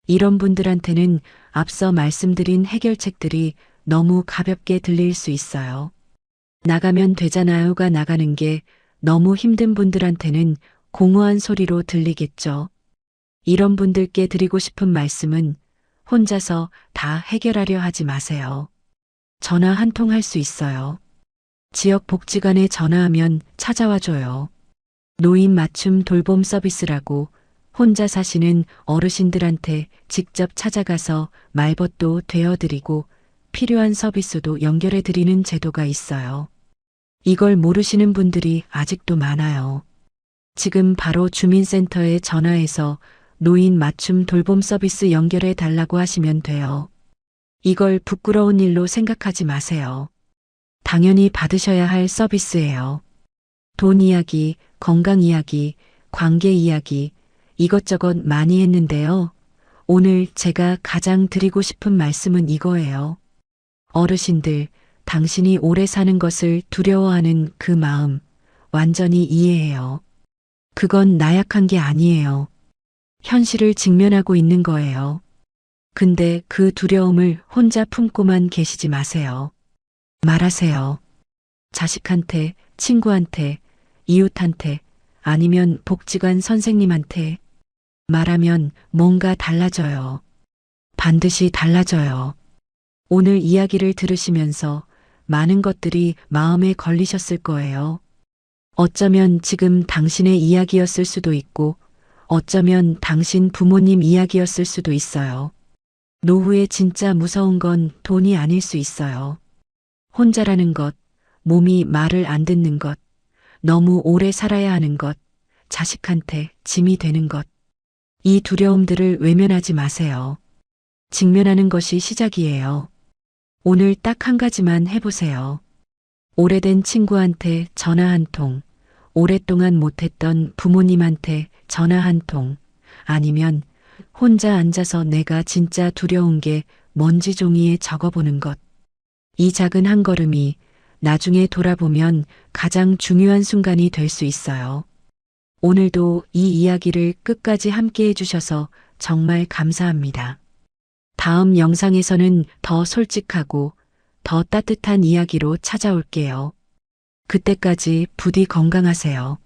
이런 분들한테는 앞서 말씀드린 해결책들이 너무 가볍게 들릴 수 있어요. 나가면 되잖아요가 나가는 게 너무 힘든 분들한테는 공허한 소리로 들리겠죠. 이런 분들께 드리고 싶은 말씀은 혼자서 다 해결하려 하지 마세요. 전화 한 통 할 수 있어요. 지역 복지관에 전화하면 찾아와 줘요. 노인 맞춤 돌봄 서비스라고 혼자 사시는 어르신들한테 직접 찾아가서 말벗도 되어드리고 필요한 서비스도 연결해 드리는 제도가 있어요. 이걸 모르시는 분들이 아직도 많아요. 지금 바로 주민센터에 전화해서 노인 맞춤 돌봄 서비스 연결해 달라고 하시면 돼요. 이걸 부끄러운 일로 생각하지 마세요. 당연히 받으셔야 할 서비스예요. 돈 이야기, 건강 이야기, 관계 이야기, 이것저것 많이 했는데요. 오늘 제가 가장 드리고 싶은 말씀은 이거예요. 어르신들, 당신이 오래 사는 것을 두려워하는 그 마음, 완전히 이해해요. 그건 나약한 게 아니에요. 현실을 직면하고 있는 거예요. 근데 그 두려움을 혼자 품고만 계시지 마세요. 말하세요. 자식한테, 친구한테, 이웃한테, 아니면 복지관 선생님한테 말하면 뭔가 달라져요. 반드시 달라져요. 오늘 이야기를 들으시면서 많은 것들이 마음에 걸리셨을 거예요. 어쩌면 지금 당신의 이야기였을 수도 있고, 어쩌면 당신 부모님 이야기였을 수도 있어요. 노후에 진짜 무서운 건 돈이 아닐 수 있어요. 혼자라는 것, 몸이 말을 안 듣는 것, 너무 오래 살아야 하는 것, 자식한테 짐이 되는 것. 이 두려움들을 외면하지 마세요. 직면하는 것이 시작이에요. 오늘 딱 한 가지만 해보세요. 오래된 친구한테 전화 한 통, 오랫동안 못했던 부모님한테 전화 한 통, 아니면 혼자 앉아서 내가 진짜 두려운 게 먼지 종이에 적어보는 것. 이 작은 한 걸음이 나중에 돌아보면 가장 중요한 순간이 될 수 있어요. 오늘도 이 이야기를 끝까지 함께 해주셔서 정말 감사합니다. 다음 영상에서는 더 솔직하고 더 따뜻한 이야기로 찾아올게요. 그때까지 부디 건강하세요.